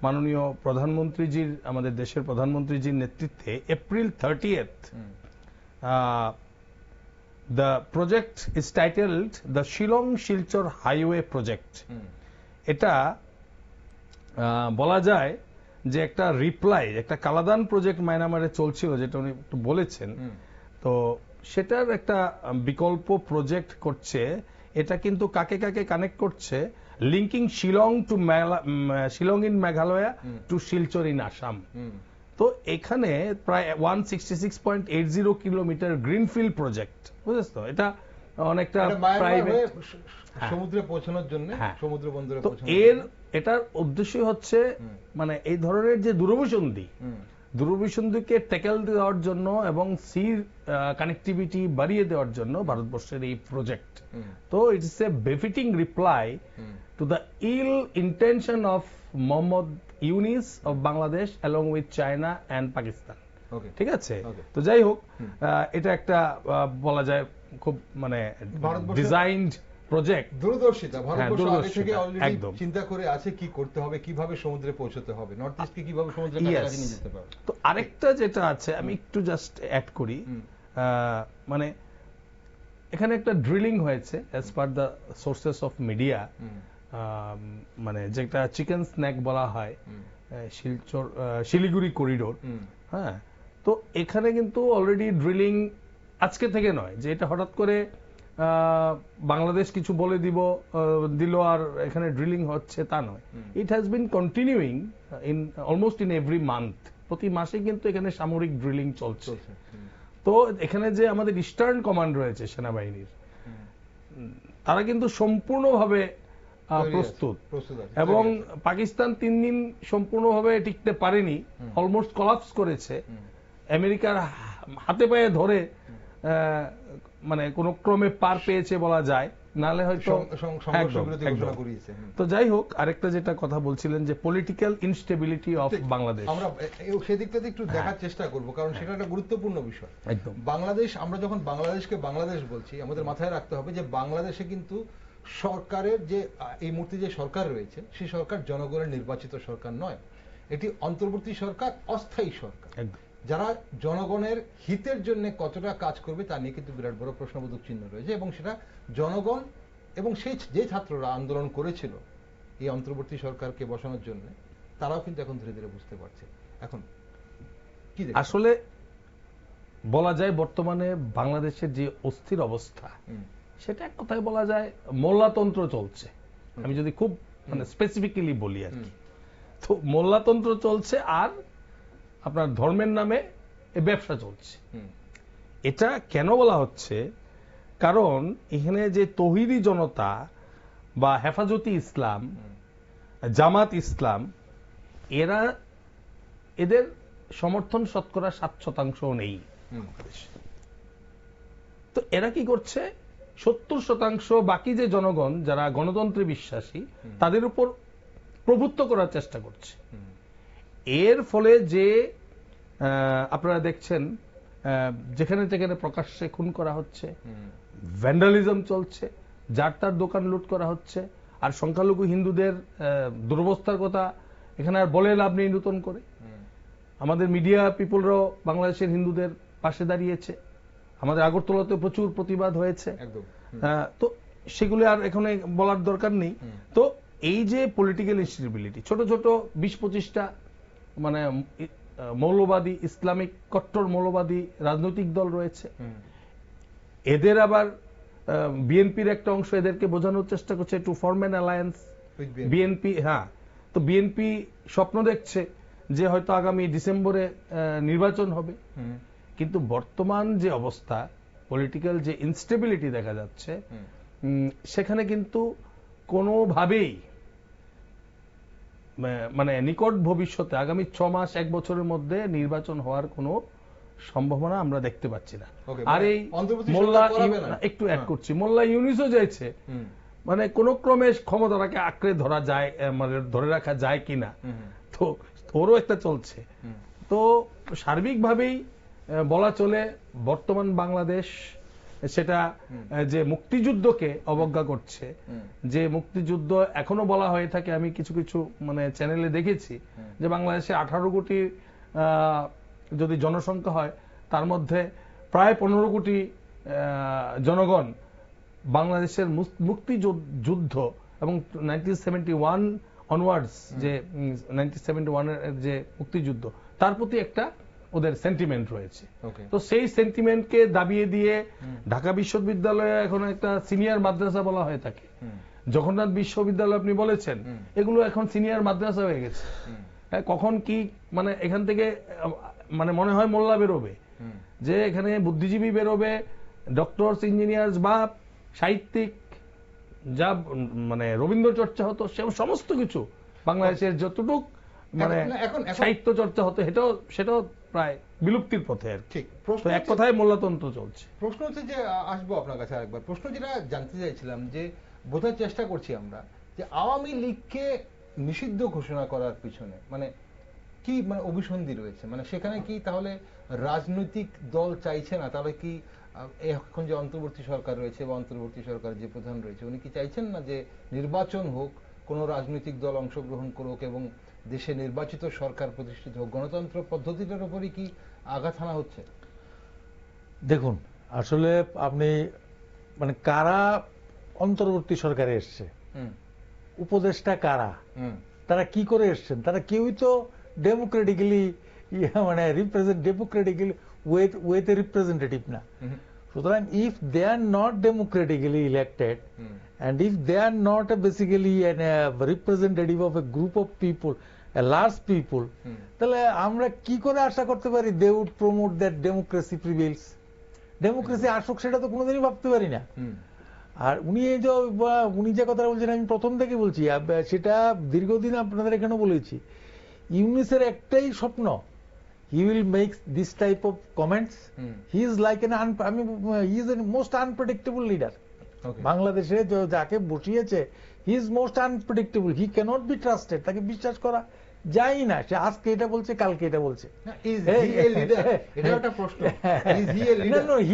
মাননীয় প্রধানমন্ত্রীজির, আমাদের দেশের প্রধানমন্ত্রীজির নেতৃত্বে April 30th the project is titled the Shillong Silchar highway project. এটা বলা যায় যে একটা রিপ্লাই, একটা কালাদান প্রজেক্ট মায়ানমারে চলছিল, যেটা উনি একটু বলেছেন। তো সেটার একটা বিকল্প প্রজেক্ট করছে। এটা কিন্তু কাকে কাকে কানেক্ট করছে? Linking Shillong to Shillong in Meghalaya to Silchar in Assam. তো এখানে প্রায় 166.80 কিলোমিটার গ্রিনফিল্ড প্রজেক্ট, বুঝেছ তো? এটা অনেকটা প্রাইভেট সমুদ্রে পৌঁছানোর জন্য, সমুদ্র বন্দরে পৌঁছানোর। এটার উদ্দেশ্য হচ্ছে মানে এই ধরনের যে দূরভিসন্ধিকে ট্যাকেল দেওয়ার জন্য এবং সির কানেক্টিভিটি বাড়িয়ে দেওয়ার জন্য ভারতবর্ষের এই প্রজেক্ট। তো it's a befitting reply to the ill intention of Mohammad Yunus of Bangladesh along with China and Pakistan. ঠিক আছে? তো যাই হোক, এটা একটা বলা যায় খুব মানে ডিজাইনড প্রজেক্ট, দূরদর্শিতা। ভারতবর্ষ আগে থেকে অলরেডি চিন্তা করে আছে কি করতে হবে, কিভাবে সমুদ্রে পৌঁছতে হবে, নর্থ ইস্টকে কিভাবে সমুদ্রের কাছাকাছি নিয়ে যেতে পারবে। তো আরেকটা যেটা আছে, আমি একটু জাস্ট অ্যাড করি, মানে এখানে একটা ড্রিলিং হয়েছে as per the sources of media, মানে যেটা চিকেন স্ন্যাক বলা হয় শিলচর শিলিগুড়ি করিডোর। হ্যাঁ, তো এখানে কিন্তু অলরেডি ড্রিলিং আজকে থেকে নয়, যে এটা হঠাৎ করে বাংলাদেশ কিছু বলে দিল আর এখানে ড্রিলিং হচ্ছে, তা নয়। It has been continuing in almost in every month. প্রতি মাসে কিন্তু এখানে সামরিক ড্রিলিং চলছে। তো এখানে যে আমাদের ইস্টার্ন কমান্ড রয়েছে সেনাবাহিনীর, তারা কিন্তু সম্পূর্ণভাবে প্রস্তুত, এবং পাকিস্তান 3 দিন সম্পূর্ণভাবে টিকতে পারেনি, অলমোস্ট কলাপস করেছে। আমেরিকার হাতে পায়ে ধরে মানে কোন ক্রমে পার পেয়েছে বলা যায়, নালে হয়তো। তো যাই হোক, আরেকটা যেটা কথা বলছিলেন যে পলিটিক্যাল ইনস্টেবিলিটি অফ বাংলাদেশ, আমরা সেদিকটাতে একটু দেখার চেষ্টা করব, কারণ সেটা একটা গুরুত্বপূর্ণ বিষয়। একদম। বাংলাদেশ, আমরা যখন বাংলাদেশকে বাংলাদেশ বলছি, আমাদের মাথায় রাখতে হবে যে বাংলাদেশে কিন্তু সরকারের যে এই মুহূর্তে যে সরকার রয়েছে, সেই সরকার জনগণের নির্বাচিত সরকার নয়। এটি অন্তর্বর্তী সরকার, অস্থায়ী সরকার, যারা জনগণের হিতের জন্য কতটা কাজ করবে তা নিয়ে কিন্তু বিরাট বড় প্রশ্নবোধক চিহ্ন রয়েছে। এবং সেটা জনগণ এবং সেই যে ছাত্ররা আন্দোলন করেছিল এই অন্তর্বর্তী সরকারকে বসানোর জন্য, তারাও কিন্তু এখন ধীরে ধীরে বুঝতে পারছে। এখন কি আসলে বলা যায় বর্তমানে বাংলাদেশের যে অস্থির অবস্থা, সেটা এক কথায় বলা যায় মোল্লাতন্ত্র চলছে। আমি যদি খুব মানে স্পেসিফিক্যালি বলি আর কি, তো মোল্লাতন্ত্র চলছে, আর আপনার ধর্মের নামে ব্যবসা চলছে। এটা কেন বলা হচ্ছে? কারণ এখানে যে তৌহিদি জনতা বা হেফাজতি ইসলাম, জামাত ইসলাম, এদের সমর্থন শতকরা 7% নেই। তো এরা কি করছে? 70% বাকি যে জনগণ যারা গণতন্ত্রে বিশ্বাসী, তাদের উপর প্রভুত্ব করার চেষ্টা করছে। এর ফলে যে আপনারা দেখছেন যেখানে যেখানে প্রকাশ্যে খুন করা হচ্ছে, ভ্যান্ডালিজম চলছে, যার তার দোকান লুট করা হচ্ছে, আর সংখ্যালঘু হিন্দুদের দুরবস্থার কথা এখানে আর বলে লাভ নেই নতুন করে। আমাদের মিডিয়া পিপলরাও বাংলাদেশের হিন্দুদের পাশে দাঁড়িয়েছে, আমাদের আগরতলাতে প্রচুর প্রতিবাদ হয়েছে। একদম। তো সেগুলো আর এখানে বলার দরকার নেই। তো এই যে পলিটিক্যাল ইনস্টেবিলিটি, ছোট ছোট 20-25টা মানে মৌলবাদী, ইসলামিক কট্টর মৌলবাদী রাজনৈতিক দল রয়েছে, এদের আবার বিএনপির একটা অংশ এদেরকে বোঝানোর চেষ্টা করছে to form an alliance. BNP, হ্যাঁ, তো বিএনপি স্বপ্ন দেখছে যে হয়তো আগামী ডিসেম্বরে নির্বাচন হবে। কিন্তু বর্তমান যে অবস্থা, পলিটিক্যাল যে ইনস্টেবিলিটি দেখা যাচ্ছে, সেখানে কিন্তু কোনোভাবেই মানে নিকট ভবিষ্যতে আগামী 6 মাস 1 বছরের মধ্যে নির্বাচন হওয়ার কোনো সম্ভাবনা আমরা দেখতে পাচ্ছি না। আর এই মোল্লা, একটু অ্যাড করছি, মোল্লা ইউনূসও চাইছে মানে কোন ক্রমে ক্ষমতাটাকে আঁকড়ে ধরা যায়, মানে ধরে রাখা যায় কিনা, তো ওরও একটা চলছে। তো সার্বিকভাবেই বলা চলে বর্তমান বাংলাদেশ সেটা যে মুক্তিযুদ্ধকে অবজ্ঞা করছে, যে মুক্তিযুদ্ধ এখনো বলা হয়ে থাকে, আমি কিছু কিছু মানে চ্যানেলে দেখেছি যে বাংলাদেশে 18 কোটি যদি জনসংখ্যা হয়, তার মধ্যে প্রায় 15 কোটি জনগণ বাংলাদেশের মুক্তিযুদ্ধ এবং 1971 অনওয়ার্ডস যে 1971 এর যে মুক্তিযুদ্ধ, তার প্রতি একটা ওদের সেন্টিমেন্ট রয়েছে। তো সেই সেন্টিমেন্টকে দাবিয়ে দিয়ে ঢাকা বিশ্ববিদ্যালয়ে এখন একটা সিনিয়র মাদ্রাসা বলা হয়ে থাকে, জগন্নাথ বিশ্ববিদ্যালয় আপনি বলেছেন, এগুলো এখন সিনিয়র মাদ্রাসা হয়ে গেছে। কখন কি মানে এখান থেকে মানে মনে হয় মোল্লা বেরোবে, যে এখানে বুদ্ধিজীবী বেরোবে, ডক্টরস, ইঞ্জিনিয়ার্স বা সাহিত্যিক, যা মানে রবীন্দ্র চর্চা হতো সে সমস্ত কিছু বাংলাদেশের যতটুক মানে সাহিত্য চর্চা হতো সেটাও প্রায় বিলুপ্তির পথে। ঠিক, তো এক কথায় মোল্লাতন্ত্র চলছে। প্রশ্ন হচ্ছে যে, আসবো আপনার কাছে আরেকবার, প্রশ্ন যেটা জানতে চাইছিলাম যে বোঝার চেষ্টা করছি আমরা যে আওয়ামী লীগকে নিষিদ্ধ ঘোষণা করার পিছনে মানে কি মানে অভিসন্ধি রয়েছে, মানে সেখানে কি তাহলে রাজনৈতিক দল চাইছে না, তাহলে কি এখন যে অন্তর্বর্তী সরকার রয়েছে বা অন্তর্বর্তী সরকার যে প্রধান রয়েছে উনি কি চাইছেন না যে নির্বাচন হোক, কোন রাজনৈতিক দল অংশগ্রহণ করুক এবং দেশে নির্বাচিত সরকার প্রতিষ্ঠিত হোক? গণতন্ত্র পদ্ধতিটার উপরই কি আঘাত হানা হচ্ছে? দেখুন, আসলে আপনি মানে কারা অন্তর্বর্তী সরকারে এসছে, উপদেষ্টা কারা, তারা কি করে এসছেন, তারা কেউই তো ডেমোক্রেটিক্যালি মানে ডেমোক্রেটিক্যালি ওয়েথ এ রিপ্রেজেন্টেটিভ না। সুতরাং if they are not democratically elected and if they are not basically a representative of a group of people, a large people, তাহলে আমরা কি করে আশা করতে পারি they would promote that democracy prevails? Democracy আসুক সেটা তো কোনোদিনই ভাবতে পারি না। আর উনি যে কথা বলছেন আমি প্রথম থেকে বলছি, সেটা দীর্ঘদিন আপনাদের এখানে বলেছি, ইউনিসের একটাই স্বপ্ন, he will make this type of comments. He is like he is a most unpredictable leader. বাংলাদেশে যাকে বসিয়েছে, he is most unpredictable, he cannot be trusted, তাকে বিশ্বাস করা যায় না। সে আজকে এটা বলছে, কালকে এটা বলছে। He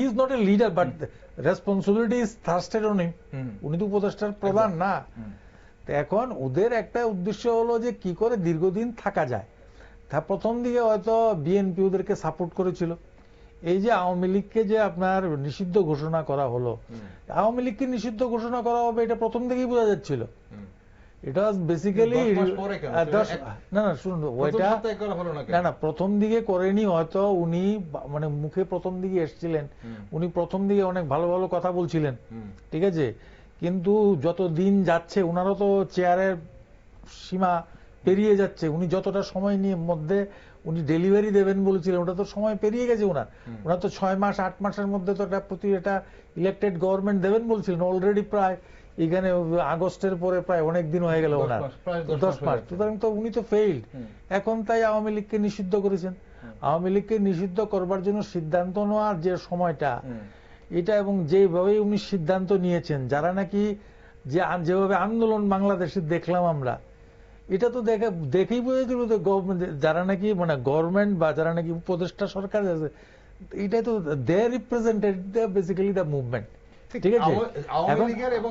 is not a leader, but responsibility is thrusted on him. উনি তো উপদেষ্টার প্রধান না। এখন ওদের একটা উদ্দেশ্য হলো যে কি করে দীর্ঘদিন থাকা যায়। তা প্রথম দিকে হয়তো বিএনপি ওদেরকে সাপোর্ট করেছিল। এই যে আওয়ামী লীগকে যে আপনার নিষিদ্ধ ঘোষণা করা হলো, আওয়ামী লীগকে নিষিদ্ধ ঘোষণা করা হবে এটা প্রথম থেকেই বোঝা যাচ্ছিল। এটা বেসিক্যালি শুনুন, ওইটা না প্রথম দিকে করেনি, হয়তো উনি মানে মুখে প্রথম দিকে এসছিলেন, উনি প্রথম দিকে অনেক ভালো ভালো কথা বলছিলেন, ঠিক আছে, কিন্তু যত দিন যাচ্ছে ওনারও তো চেয়ারের সীমা পেরিয়ে যাচ্ছে। উনি যতটা সময় নিয়ে মধ্যে উনি ডেলিভারি দেবেন বলেছিলেন, ওটা তো সময় পেরিয়ে গেছে ওনার তো 6 মাস 8 মাসের মধ্যে তো একটা ইলেক্টেড গভর্নমেন্ট দেবেন বলছিলেন। অলরেডি প্রায় এখানে আগস্টের পরে প্রায় অনেক দিন হয়ে গেল ওনার, 10 মাস। সুতরাং তো উনি তো ফেইল্ড। এখন তাই আওয়ামী লীগকে নিষিদ্ধ করেছেন। আওয়ামী লীগকে নিষিদ্ধ করবার জন্য সিদ্ধান্ত নেওয়ার যে সময়টা এটা, এবং যেভাবে উনি সিদ্ধান্ত নিয়েছেন, যারা নাকি যেভাবে আন্দোলন বাংলাদেশে দেখলাম আমরা, এটা তো দেখেই বোঝা গেল যারা নাকি মানে গভর্নমেন্ট বা যারা নাকি উপদেষ্টা সরকার আছে, এটাই তো দে রিপ্রেজেন্টেড বেসিক্যালি দ্য মুভমেন্ট। ঠিক আছে? আওয়ামী এখন লীগের এবং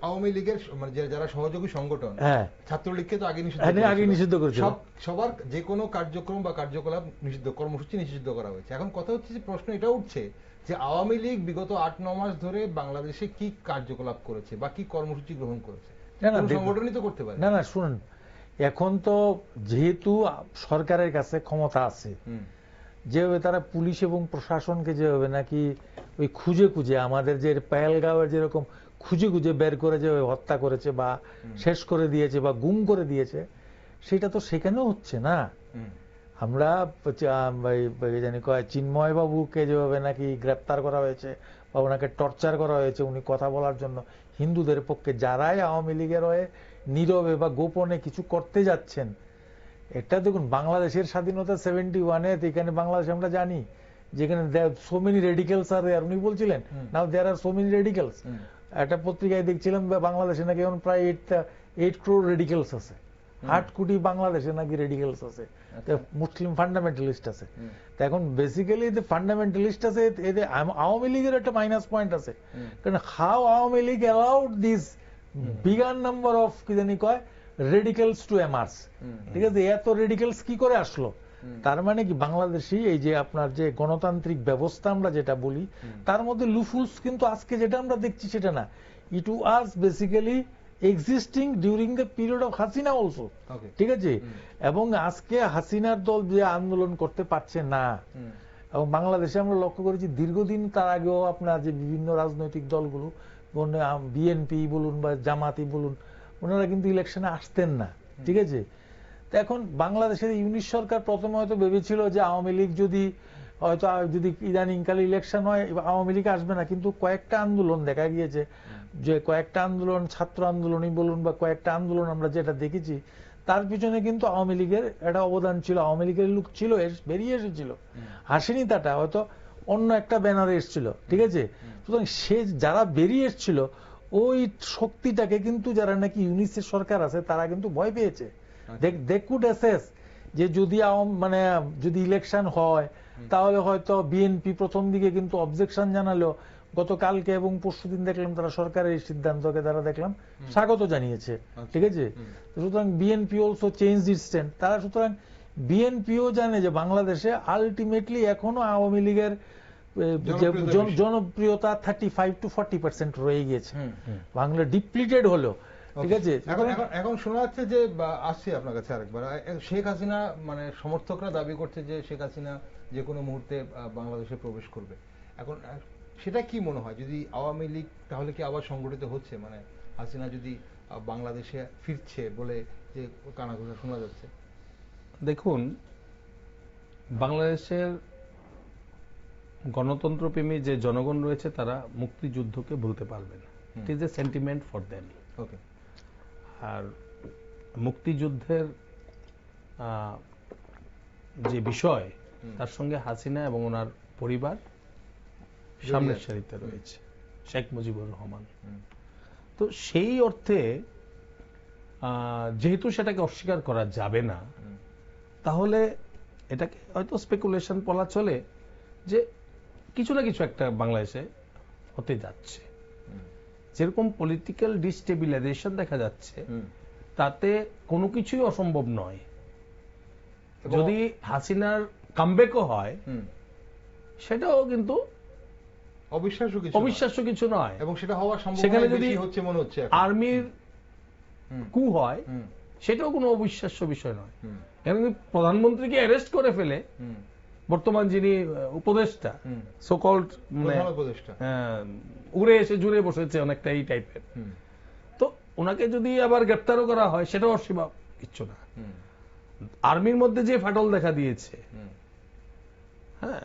আওয়ামী লীগের মানে যারা সহযোগী সংগঠন, হ্যাঁ, ছাত্রলীগকে তো আগে নিষিদ্ধ আগে করেছিল। নিষিদ্ধ করেছিল। সবার যে কোনো কার্যক্রম বা কার্যকলাপ নিষিদ্ধ, কর্মসূচি নিষিদ্ধ করা হয়েছে। এখন কথা হচ্ছে যে প্রশ্ন এটা উঠছে যে আওয়ামী লীগ বিগত 8-9 মাস ধরে বাংলাদেশে কি কার্যকলাপ করেছে বা কি কর্মসূচি গ্রহণ করেছে? না, না, কোনো দেখুন, সংগঠনই তো করতে পারে না, না, শুনুন, এখন তো যেহেতু সরকারের কাছে ক্ষমতা আছে, হুম, যেভাবে তারা পুলিশ এবং প্রশাসনকে যেভাবে নাকি ওই খুঁজে খুঁজে আমাদের যে পেহেলগাঁওয়ের যেরকম খুঁজে খুঁজে বের করে যে হত্যা করেছে বা শেষ করে দিয়েছে বা গুম করে দিয়েছে, সেটা তো সেখানেও হচ্ছে না। হুম, আমরা জানি কয় চিন্ময় বাবুকে যেভাবে নাকি গ্রেপ্তার করা হয়েছে বা ওনাকে টর্চার করা হয়েছে উনি কথা বলার জন্য, হিন্দুদের পক্ষে যারাই আওয়ামী লীগের হয়ে নীরবে বা গোপনে কিছু করতে যাচ্ছেন, এটা দেখুন বাংলাদেশের স্বাধীনতা 71-এ, এখানে বাংলাদেশে আমরা জানি যেখানে সো মেনি রেডিক্যালস আর দেয়ার, উনি বলছিলেন নাও দেয়ার আর সো মেনি রেডিক্যালস। একটা পত্রিকায় দেখছিলাম বাংলাদেশে নাকি এখন প্রায় 8 crore রেডিক্যালস আছে, 8 কোটি বাংলাদেশে নাকি রেডিক্যালস আছে, মুসলিম ফান্ডামেন্টালিস্ট আছে। তো এখন বেসিক্যালি যে ফান্ডামেন্টালিস্ট আছে, এদের আওয়ামী লীগের একটা মাইনাস পয়েন্ট আছে, কারণ how Awami League allowed this bigger number of কি জানি কয় রেডিক্যালস টু এমার্জ। ঠিক আছে, এত রেডিক্যালস কি করে আসলো? তার মানে কি বাংলাদেশি এই যে আপনার যে গণতান্ত্রিক ব্যবস্থা আমরা যেটা বলি, তার মধ্যে লুফুলস কিন্তু আজকে যেটা আমরা দেখছি সেটা না, it was basically existing during the period of Hasina also. ঠিক আছে, এবং আজকে হাসিনার দল যে আন্দোলন করতে পারছে না, এবং বাংলাদেশে আমরা লক্ষ্য করেছি দীর্ঘদিন তার আগেও আপনার যে বিভিন্ন রাজনৈতিক দলগুলো, বিএনপি বলুন বা জামাতি বলুন, ওনারা কিন্তু ইলেকশনে আসতেন না। ঠিক আছে, তো এখন বাংলাদেশের ইউনিট সরকার প্রথমে হয়তো ভেবেছিল যে আওয়ামী লীগ যদি ইদানিংকালে ইলেকশন হয় আওয়ামী লীগ আসবে না, কিন্তু কয়েকটা আন্দোলন দেখা গিয়েছে, যে কয়েকটা আন্দোলন, ছাত্র আন্দোলনই বলুন বা কয়েকটা আন্দোলন আমরা যেটা দেখেছি, তার পিছনে কিন্তু আওয়ামী লীগের একটা অবদান ছিল, আওয়ামী লীগের লোক ছিল, বেরিয়ে এসেছিল, আসেনি তাটা, হয়তো অন্য একটা ব্যানারে এসেছিল। ঠিক আছে, সুতরাং সে যারা বেরিয়ে এসেছিল ওই শক্তিটাকে কিন্তু যারা নাকি ইউনিসের সরকার আছে তারা কিন্তু ভয় পেয়েছে। দে কুড অ্যাসেস যে যদি মানে যদি ইলেকশন হয় তাহলে হয়তো বিএনপি প্রথম দিকে কিন্তু অবজেকশন জানালো, গতকালকে এবং পরশুদিন দেখলাম তারা সরকারের এই সিদ্ধান্তকে তারা দেখলাম স্বাগত জানিয়েছে। ঠিক আছে, সুতরাং BNP also change it's stand. তারা সুতরাং বিএনপিও জানে যে বাংলাদেশে আলটিমেটলি এখনো আওয়ামী লীগের জনপ্রিয়তা 35 to 40% রয়ে গিয়েছে, বাংলা ডিপ্লিটেড হলো। ঠিক আছে, এখন শোনা যাচ্ছে যে আসছে আপনার কাছে আরেকবার, শেখ হাসিনা মানে সমর্থকরা দাবি করছে যে শেখ হাসিনা যে কোনো মুহূর্তে বাংলাদেশে প্রবেশ করবে। এখন সেটা কি মনে হয়, যদি আওয়ামী লীগ তাহলে কি আবার সংগঠিত হচ্ছে, মানে হাসিনা যদি বাংলাদেশে ফিরছে বলে যে কানাঘুষা শোনা যাচ্ছে? দেখুন, বাংলাদেশের গণতন্ত্রপ্রেমী যে জনগণ রয়েছে তারা মুক্তিযুদ্ধকে ভুলতে পারবে না, it is a sentiment for them. Okay, আর মুক্তিযুদ্ধের যে বিষয়, তার সঙ্গে হাসিনা এবং ওনার পরিবার সামনের সারিতে রয়েছে, শেখ মুজিবুর রহমান। তো সেই অর্থে যেহেতু সেটাকে অস্বীকার করা যাবে না, তাহলে এটাকে হয়তো স্পেকুলেশন বলা চলে যে কিছু না কিছু একটা বাংলাদেশে হতে যাচ্ছে। যেরকম পলিটিক্যাল ডিস্টেবিলাইজেশন দেখা যাচ্ছে, তাতে কোনো কিছুই অসম্ভব নয়। যদি হাসিনার কামব্যাকও হয়, সেটাও কিন্তু অবিশ্বাস্য কিছু নয়, এবং সেটা হওয়ার সেখানে সম্ভাবনা যদি বেশি হচ্ছে মনে হচ্ছে। আর্মির কু হয়, সেটাও কোনো অবিশ্বাস্য বিষয় নয়। এখানে প্রধানমন্ত্রীকে অ্যারেস্ট করে ফেলে বর্তমান যিনি উপদেষ্টা, সোকল্ড উড়ে এসে জুড়ে বসেছে অনেকটা এই টাইপের, তো ওনাকে যদি আবার গ্রেপ্তারও করা হয় সেটাও অসম্ভব কিচ্ছু না। আর্মির মধ্যে যে ফাটল দেখা দিয়েছে, হ্যাঁ,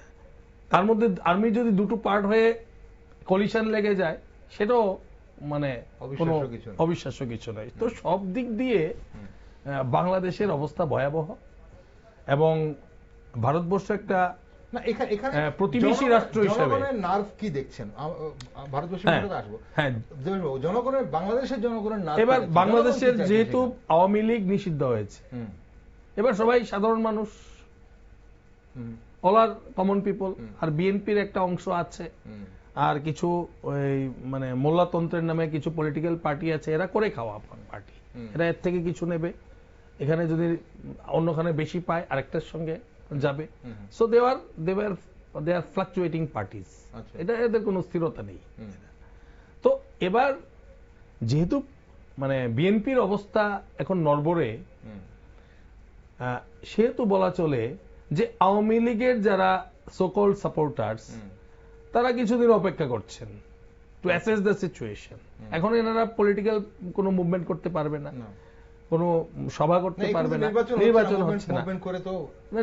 তার মধ্যে আর্মি যদি দুটো পার্ট হয়ে কলিশন লেগে যায়, সেটাও মানে কোনো অবিশ্বাস্য কিছু নয়। তো সব দিক দিয়ে বাংলাদেশের অবস্থা ভয়াবহ, এবং ভারতবর্ষ একটা প্রতিবেশী রাষ্ট্র হিসেবে নার্ভ কি দেখছেন ভারতবর্ষের আসবো? হ্যাঁ, জনগণের, বাংলাদেশের জনগণের নার্ভ। এবার বাংলাদেশের যেহেতু আওয়ামী লীগ নিষিদ্ধ হয়েছে, এবার সবাই সাধারণ মানুষ, অল আর কমন পিপল, আর বিএনপির একটা অংশ আছে, আর কিছু ওই মানে মোল্লাতন্ত্রের নামে কিছু পলিটিক্যাল পার্টি আছে, এরা করে খাওয়া পার্টি, এরা এর থেকে কিছু নেবে, এখানে যদি অন্যখানে বেশি পায় আরেকটার সঙ্গে যাবে। So they are fluctuating parties, এটা এদের কোনো স্থিরতা নেই। তো এবার যেহেতু মানে বিএনপির অবস্থা এখন নড়বড়ে, সেহেতু বলা চলে যে আওয়ামী লীগের যারা সোকল সাপোর্টার্স তারা কিছুদিন অপেক্ষা করছেন টু অ্যাসেস দ্য সিচুয়েশন। এখন এনারা পলিটিক্যাল কোনো মুভমেন্ট করতে পারবে না, কোনো সভা করতে পারবে না, নির্বাচন হচ্ছে না।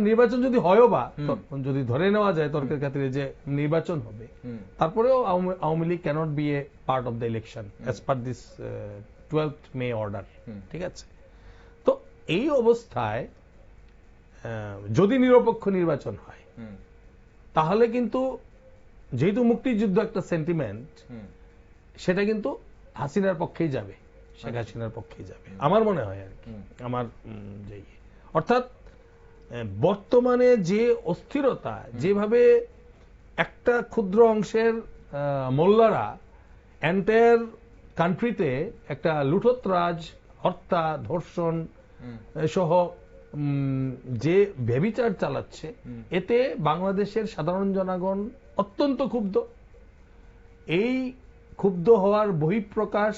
নির্বাচন যদি হয়ও বা যদি ধরে নেওয়া যায় তর্কের খাতিরে যে নির্বাচন হবে, তারপরেও Awami League cannot be a part of the election as per this 12th May order. ঠিক আছে, তো এই অবস্থায় যদি নিরপেক্ষ নির্বাচন হয় তাহলে কিন্তু যেহেতু মুক্তিযুদ্ধ একটা সেন্টিমেন্ট, সেটা কিন্তু হাসিনার পক্ষেই যাবে, শেখ হাসিনার পক্ষেই যাবে আমার মনে হয় আর কি। আমার অর্থাৎ বর্তমানে যে অস্থিরতা, যেভাবে একটা ক্ষুদ্র অংশের মোল্লারা এন্টায়ার কান্ট্রিতে একটা লুঠতরাজ, হত্যা, ধর্ষণ সহ যে ব্যভিচার চালাচ্ছে, এতে বাংলাদেশের সাধারণ জনগণ অত্যন্ত ক্ষুব্ধ। এই ক্ষুব্ধ হওয়ার বহিঃপ্রকাশ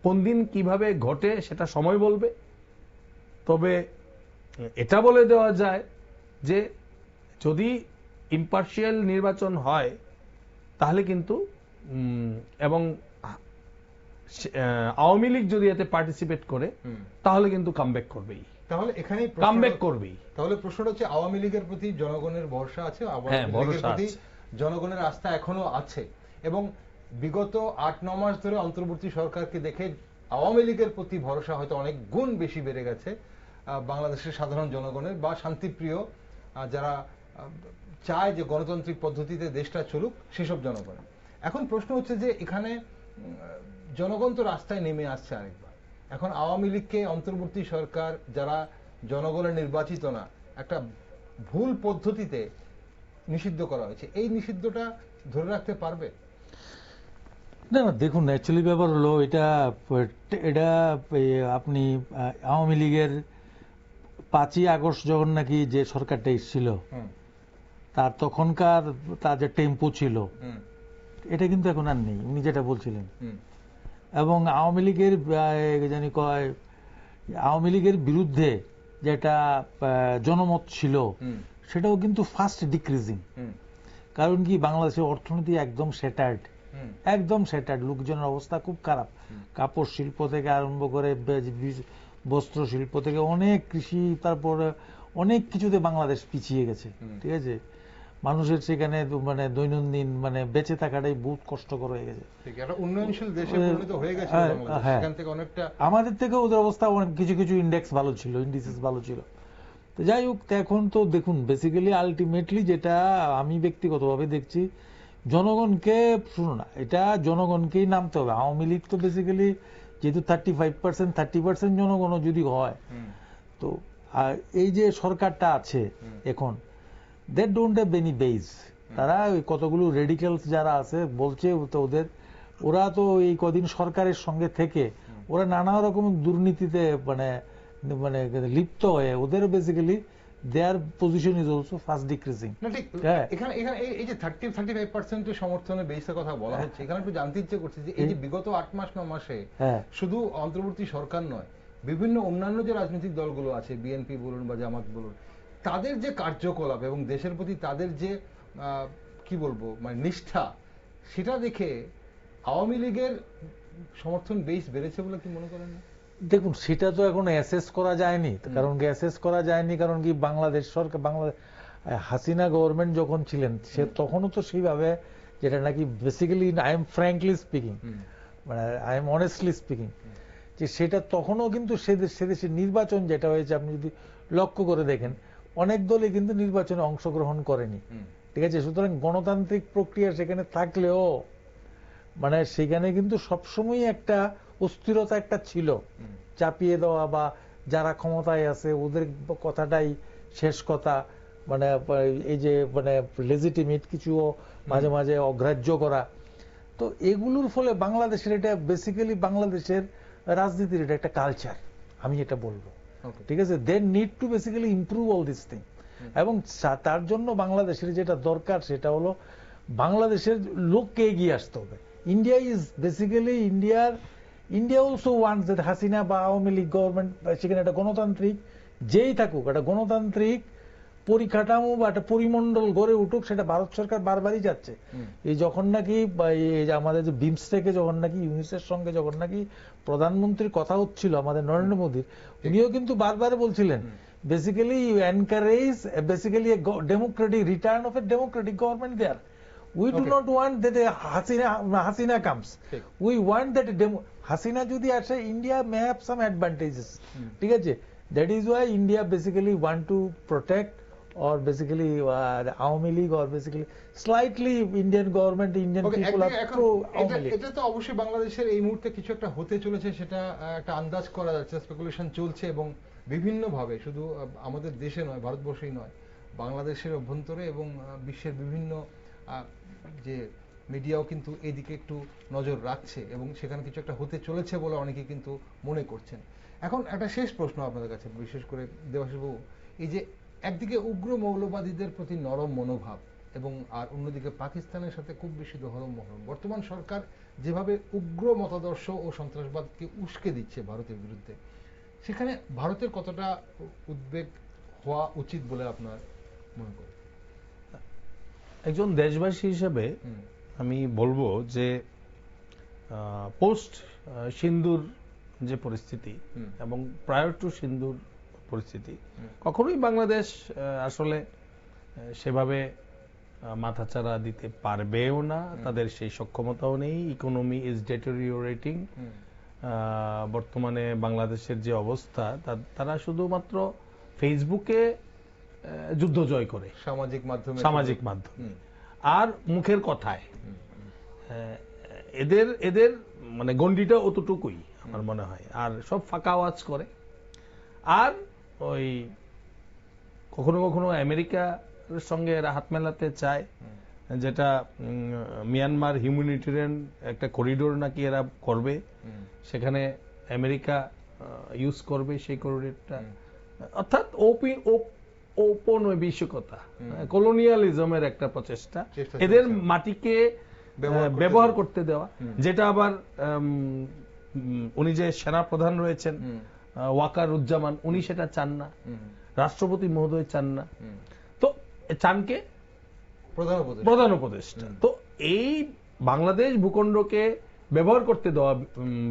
কোন দিন কিভাবে ঘটে সেটা সময় বলবে। তবে এটা বলে দেওয়া যায় যে যদি ইম্পার্শিয়াল নির্বাচন হয় তাহলে কিন্তু এবং আওয়ামী লীগ যদি এতে পার্টিসিপেট করে তাহলে কিন্তু কামব্যাক করবেই, তাহলে এখানেই কামব্যাক করবেই। তাহলে প্রশ্নটা হচ্ছে আওয়ামী লীগের প্রতি জনগণের ভরসা আছে, আওয়ামী লীগের প্রতি জনগণের আস্থা এখনো আছে, এবং বিগত 8-9 মাস ধরে অন্তর্বর্তী সরকারকে দেখে আওয়ামী লীগের প্রতি ভরসা হয়তো অনেক গুণ বেশি বেড়ে গেছে বাংলাদেশের সাধারণ জনগণের, বা শান্তিপ্রিয় যারা চায় যে গণতান্ত্রিক পদ্ধতিতে দেশটা চলুক সেসব জনগণ। এখন প্রশ্ন হচ্ছে যে এখানে জনগণ তো রাস্তায় নেমে আসছে আরেকবার। এখন আওয়ামী লীগকে অন্তর্বর্তী সরকার, যারা জনগণের নির্বাচিত না, একটা ভুল পদ্ধতিতে নিষিদ্ধ করা হয়েছে, এই নিষিদ্ধটা ধরে রাখতে পারবে? না না, দেখুন অ্যাকচুয়ালি ব্যাপার হলো এটা আপনি আওয়ামী লীগের 5ই আগস্ট যখন নাকি যে সরকারটা এসেছিল, তার তখনকার তার যে টেম্পো ছিল, এটা কিন্তু এখন আর নেই, উনি যেটা বলছিলেন। এবং আওয়ামী লীগের জানি কয় আওয়ামী লীগের বিরুদ্ধে যেটা জনমত ছিল, সেটাও কিন্তু ফাস্ট ডিক্রিজিং। কারণ কি, বাংলাদেশের অর্থনীতি একদম সেটার্ড, লোকজনের অবস্থা খুব খারাপ। কাপড় শিল্প থেকে আরম্ভ করে বস্ত্র শিল্প থেকে অনেক কৃষি, তারপরে অনেক কিছুতে বাংলাদেশ পিছিয়ে গেছে। ঠিক আছে, মানুষের সেখানে মানে দৈনন্দিন মানে বেঁচে থাকাটাই বহুত কষ্টকর হয়ে গেছে। উন্নয়নশীল দেশে পরিণত হয়ে গেছে সেখান থেকে অনেকটা। আমাদের থেকে ওদের অবস্থা অনেক কিছু ইন্ডেক্স ভালো ছিল, ইন্ডিসেস ভালো ছিল। তো যাই হোক, এখন তো দেখুন বেসিক্যালি আলটিমেটলি যেটা আমি ব্যক্তিগতভাবে দেখছি, জনগণকে শুনো না, এটা জনগণকেই নামতে হবে। আওয়ামী লীগ তো বেসিক্যালি যেহেতু 30% জনগণও যদি হয়, তো এই যে সরকারটা আছে এখন, they don't have any base. তারা ওই কতগুলো রেডিক্যালস যারা আছে বলছে তো ওরা তো এই কদিন সরকারের সঙ্গে থেকে ওরা নানা রকম দুর্নীতিতে মানে মানে লিপ্ত হয়ে ওদের basically there position is also fast decreasing. এখানে এই যে 30-35% সমর্থনের বেসের কথা বলা হচ্ছে, এখানে একটু জানতে ইচ্ছে করছে যে এই যে বিগত 8 মাস 9 মাসে শুধু অন্তর্বর্তী সরকার নয়, বিভিন্ন অন্যান্য যে রাজনৈতিক দলগুলো আছে, বিএনপি বলুন বা জামাত বলুন, তাদের যে কার্যকলাপ এবং দেশের প্রতি তাদের যে কি বলবো মানে নিষ্ঠা, সেটা দেখে আওয়ামী লীগের সমর্থন বেস বেড়েছে বলে কি মনে করেন না? দেখুন, সেটা তো এখন অ্যাসেস করা যায়নি। কারণ কি বাংলাদেশ সরকার, হাসিনা গভর্নমেন্ট যখন ছিলেন, সে তখনও তো সেইভাবে, যেটা নাকি basically I am frankly speaking, মানে আই এম অনেস্টলি স্পিকিং, যে সেটা তখনও কিন্তু সেদেশের নির্বাচন যেটা হয়েছে, আপনি যদি লক্ষ্য করে দেখেন, অনেক দলই কিন্তু নির্বাচনে অংশগ্রহণ করেনি। ঠিক আছে, সুতরাং গণতান্ত্রিক প্রক্রিয়া সেখানে থাকলেও মানে সেখানে কিন্তু সবসময় একটা অস্থিরতা একটা ছিল, চাপিয়ে দেওয়া বা যারা ক্ষমতায় আছে ওদের কথাটাই শেষ কথা, মানে এই যে মানে লেজিটিমেট কিছু মাঝে মাঝে অগ্রাহ্য করা, তো এগুলোর ফলে বাংলাদেশের এটা বেসিক্যালি বাংলাদেশের রাজনীতির এটা একটা কালচার, আমি এটা বলবো। Okay. ঠিক আছে, they need to basically improve all this thing. এবং তার জন্য বাংলাদেশের যেটা দরকার সেটা হলো বাংলাদেশের লোককে এগিয়ে আসতে হবে। India is basically India also wants that Hasina বা আওয়ামী লীগ গভর্নমেন্ট সেখানে একটা গণতান্ত্রিক যেই থাকুক একটা গণতান্ত্রিক পরিকাঠামো বা একটা পরিমণ্ডল গড়ে উঠুক, সেটা ভারত সরকার বারবারই যাচ্ছে। এই যখন নাকি এই যে আমাদের যে বিমস্টেকে যখন নাকি ইউনিসের সঙ্গে যখন নাকি প্রধানমন্ত্রীর কথা হচ্ছিল আমাদের নরেন্দ্র মোদীর, উনিও কিন্তু বারবার বলছিলেন basically you encourage basically a democratic return of a democratic government there. We do Okay. not want that Hasina comes. ঠিক। We want that Hasina যদি আসে, India may have some advantages. ঠিক আছে? That is why India basically want to protect or basically Awami League or basically slightly Indian government, Indian Okay, people are একদিকে এখন pro Awami League. এটা তো অবশ্যই বাংলাদেশের এই মুহূর্তে কিছু একটা হতে চলেছে, সেটা একটা আন্দাজ করা যাচ্ছে, স্পেকুলেশন চলছে, এবং বিভিন্নভাবে শুধু আমাদের দেশে নয়, ভারতবর্ষেই নয়, বাংলাদেশের অভ্যন্তরে এবং বিশ্বের বিভিন্ন যে মিডিয়াও কিন্তু এদিকে একটু নজর রাখছে এবং সেখানে কিছু একটা হতে চলেছে বলে অনেকে কিন্তু মনে করছেন। এখন একটা শেষ প্রশ্ন আপনাদের কাছে, বিশেষ করে দেবাশিস বাবু, এই যে একদিকে উগ্র মৌলবাদীদের প্রতি নরম মনোভাব এবং আর অন্যদিকে পাকিস্তানের সাথে খুব বেশি দহরম মহরম, বর্তমান সরকার যেভাবে উগ্র মতাদর্শ ও সন্ত্রাসবাদকে উস্কে দিচ্ছে ভারতের বিরুদ্ধে, সেখানে ভারতের কতটা উদ্বেগ হওয়া উচিত বলে আপনার মনে করেন? একজন দেশবাসী হিসেবে আমি বলবো যে পোস্ট সিন্দুর যে পরিস্থিতি এবং প্রায়র টু সিন্দুর পরিস্থিতি, কখনোই বাংলাদেশ আসলে সেভাবে মাথাচাড়া দিতে পারবেও না, তাদের সেই সক্ষমতাও নেই। Economy is deteriorating. বর্তমানে বাংলাদেশের যে অবস্থা, তারা শুধুমাত্র ফেসবুকে যুদ্ধ জয় করে, সামাজিক মাধ্যমে আর মুখের কথায়। এদের মানে গন্ডিটা অতটুকুই আমার মনে হয়, আর সব ফাঁকা আওয়াজ করে। আর ওই কখনো কখনো আমেরিকার সঙ্গে এরা হাত মেলাতে চায়, যেটা মিয়ানমার হিউম্যানিটেরিয়ান একটা করিডোর নাকি এরা করবে, সেখানে আমেরিকা ইউজ করবে সেই করিডোরটা, অর্থাৎ ঔপনিবেশিকতা, কলোনিয়ালিজমের একটা প্রচেষ্টা, এদের মাটিকে ব্যবহার করতে দেওয়া, যেটা আবার উনি যে সেনা প্রধান রয়েছেন ওয়াকার উজ্জামান, উনি সেটা চান না, রাষ্ট্রপতি মহোদয় চান না, তো চান কে? প্রধান উপদেষ্টা। তো এই বাংলাদেশ ভূখণ্ডকে ব্যবহার করতে দেওয়া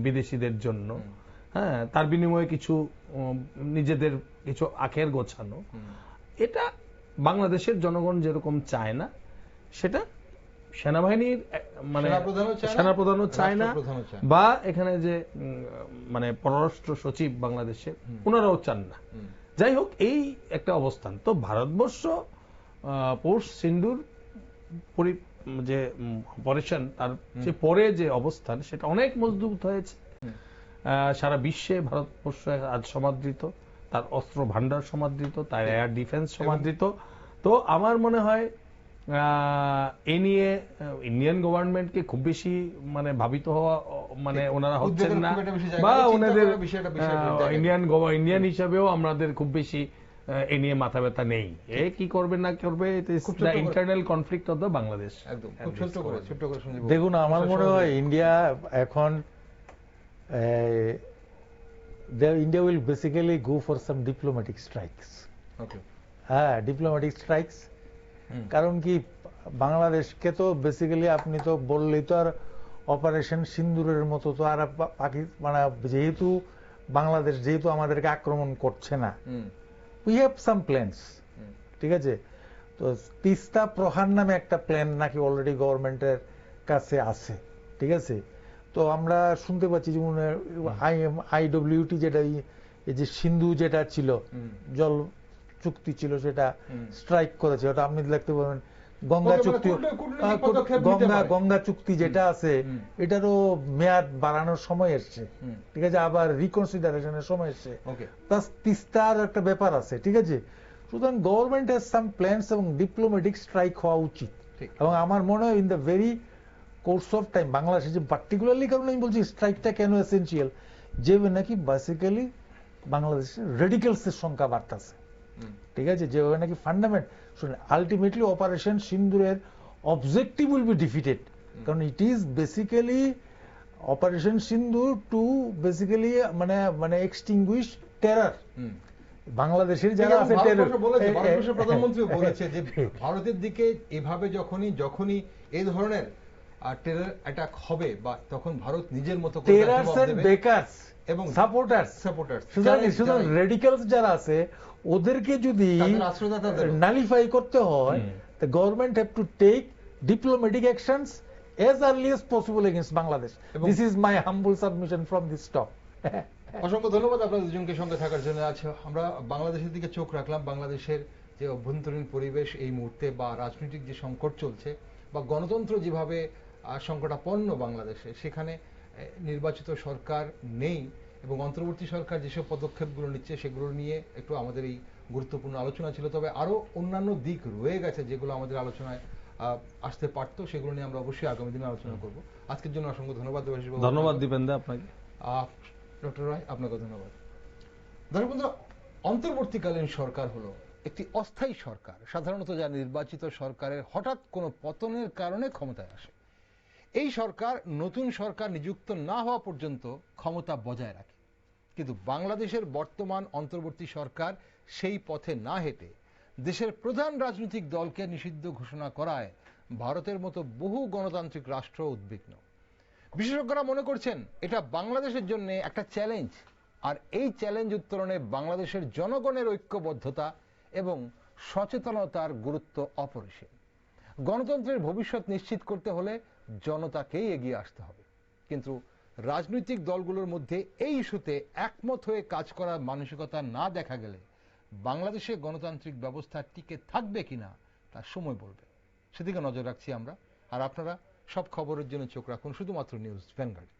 বিদেশিদের জন্য, হ্যাঁ, তার বিনিময়ে কিছু নিজেদের কিছু আখের গোছানো, এটা বাংলাদেশের জনগণ যেরকম চায় না, সেটা সেনাবাহিনীর মানে সেনাপ্রধানও চায় না, বা এখানে যে মানে পররাষ্ট্র সচিব বাংলাদেশের, ওনারাও চান না। যাই হোক, এই একটা অবস্থান। তো ভারতবর্ষ পোস্ট সিন্দুর যে অপারেশন, তার যে পরে যে অবস্থান, সেটা অনেক মজবুত হয়েছে। সারা বিশ্বে ভারতবর্ষ আজ সমাদৃত, তার অস্ত্র ভান্ডার সমাদৃত, তার এয়ার ডিফেন্স সমাদৃত। তো আমার মনে হয় এ নিয়ে ইন্ডিয়ান গভর্নমেন্টকে খুব বেশি মানে ভাবিত হওয়া, মানে ওনারা হচ্ছেন না, বা ওনাদের ইন্ডিয়ান হিসাবেও আমাদের খুব বেশি এ নিয়ে মাথা ব্যথা নেই। এ কি করবে না করবে, internal conflict of the Bangladesh. দেখুন, আমার মনে হয় ইন্ডিয়া এখন India will basically go for some diplomatic strikes. Diplomatic strikes. কারণ কি, বাংলাদেশকে তো বেসিক্যালি আপনি তো বললেই তো আর অপারেশন সিন্দুরের মতো তো আর মানে যেহেতু বাংলাদেশ যেহেতু আমাদেরকে আক্রমণ করছে না, উই হ্যাভ সাম প্ল্যানস। ঠিক আছে, তো তিস্তা প্রহার নামে একটা প্ল্যান নাকি অলরেডি গভর্নমেন্টের কাছে আছে। ঠিক আছে, তো আমরা শুনতে পাচ্ছি যেমন IWT যেটা এই যে সিন্ধু যেটা ছিল, জল চুক্তি ছিল, সেটা স্ট্রাইক করেছে। ওটা আপনি দেখতে পাবেন গঙ্গা চুক্তি, গঙ্গা চুক্তি যেটা আছে, এটারও মেয়াদ বাড়ানোর সময় এসছে। ঠিক আছে, আবার রিকনসিডারেশনের সময় এসছে। প্লাস তিস্তার একটা ব্যাপার আছে। ঠিক আছে, সুতরাং গভর্নমেন্ট হ্যাজ সাম প্ল্যানস এবং ডিপ্লোম্যাটিক স্ট্রাইক হওয়া উচিত। ঠিক। এবং আমার মনে হয় in the very course of time বাংলাদেশে যে পার্টিকুলারলি কারণ আমি বলছি স্ট্রাইকটা কেন এসেন্সিয়াল, যে নাকি বেসিক্যালি বাংলাদেশে রেডিক্যালসের সংখ্যা বাড়তেছে, ঠিক আছে, যেভাবে নাকি ফান্ডামেন্ট শুনে আলটিমেটলি অপারেশন সিন্দুরের অবজেক্টিভ উইল বি ডিফিটেড, কারণ it is basically operation Sindoor to basically মানে এক্সটিংগুইশ টেরর। বাংলাদেশের যারা আছে ভারতবর্ষের প্রধানমন্ত্রীও বলেছে যে ভারতের দিকে এভাবে যখনই এই ধরনের টেরর অ্যাটাক হবে বা তখন ভারত নিজের মতো করে টেরার্স এন্ড বেকারস এবং সাপোর্টার্স সুতরাং রেডিক্যালস যারা আছে ওদেরকে যদি নালিফাই করতে হয়, the government have to take diplomatic actions as early as possible against Bangladesh. This is my humble submission from this talk. অসংখ্য ধন্যবাদ আপনাদের দুজনকে সঙ্গে থাকার জন্য। আছে আমরা বাংলাদেশের দিকে চোখ রাখলাম, বাংলাদেশের যে অভ্যন্তরীণ পরিবেশ এই মুহূর্তে বা রাজনৈতিক যে সংকট চলছে বা গণতন্ত্র যেভাবে সংকটাপন্ন বাংলাদেশে, সেখানে নির্বাচিত সরকার নেই এবং অন্তর্বর্তী সরকার যেসব পদক্ষেপগুলো নিচ্ছে সেগুলো নিয়ে একটু আমাদের এই গুরুত্বপূর্ণ আলোচনা ছিল। তবে আরো অন্যান্য দিক রয়ে গেছে যেগুলো আমাদের আলোচনায় আসতে পারতো, সেগুলো নিয়ে আমরা অবশ্যই আগামী দিনে আলোচনা করব। আজকের জন্য অসংখ্য ধন্যবাদ। ধন্যবাদ দীপেন্দা আপনাকে। ডক্টর রায় আপনাকে ধন্যবাদ। দর্শক বন্ধুরা, অন্তর্বর্তীকালীন সরকার হলো একটি অস্থায়ী সরকার, সাধারণত যা নির্বাচিত সরকারের হঠাৎ কোনো পতনের কারণে ক্ষমতায় আসে। এই সরকার নতুন সরকার নিযুক্ত না হওয়া পর্যন্ত ক্ষমতা বজায় রাখে, কিন্তু বাংলাদেশের বর্তমান অন্তর্বর্তী সরকার সেই পথে না হেঁটে দেশের প্রধান রাজনৈতিক দলকে নিষিদ্ধ ঘোষণা করায় ভারতের মতো বহু গণতান্ত্রিক রাষ্ট্র উদ্বিগ্ন। বিশেষজ্ঞরা মনে করছেন এটা বাংলাদেশের জন্য একটা চ্যালেঞ্জ, আর এই চ্যালেঞ্জ উত্তরণে বাংলাদেশের জনগণের ঐক্যবদ্ধতা এবং সচেতনতার গুরুত্ব অপরিসীম। গণতন্ত্রের ভবিষ্যৎ নিশ্চিত করতে হলে জনতাকেই এগিয়ে আসতে হবে, কিন্তু রাজনৈতিক দলগুলোর মধ্যে এই ইস্যুতে একমত হয়ে কাজ করার মানসিকতা না দেখা গেলে বাংলাদেশে গণতান্ত্রিক ব্যবস্থা টিকে থাকবে কিনা তা সময় বলবে। সেদিকে নজর রাখছি আমরা, আর আপনারা সব খবরের জন্য চোখ রাখুন শুধুমাত্র নিউজ ভ্যানগার্ড।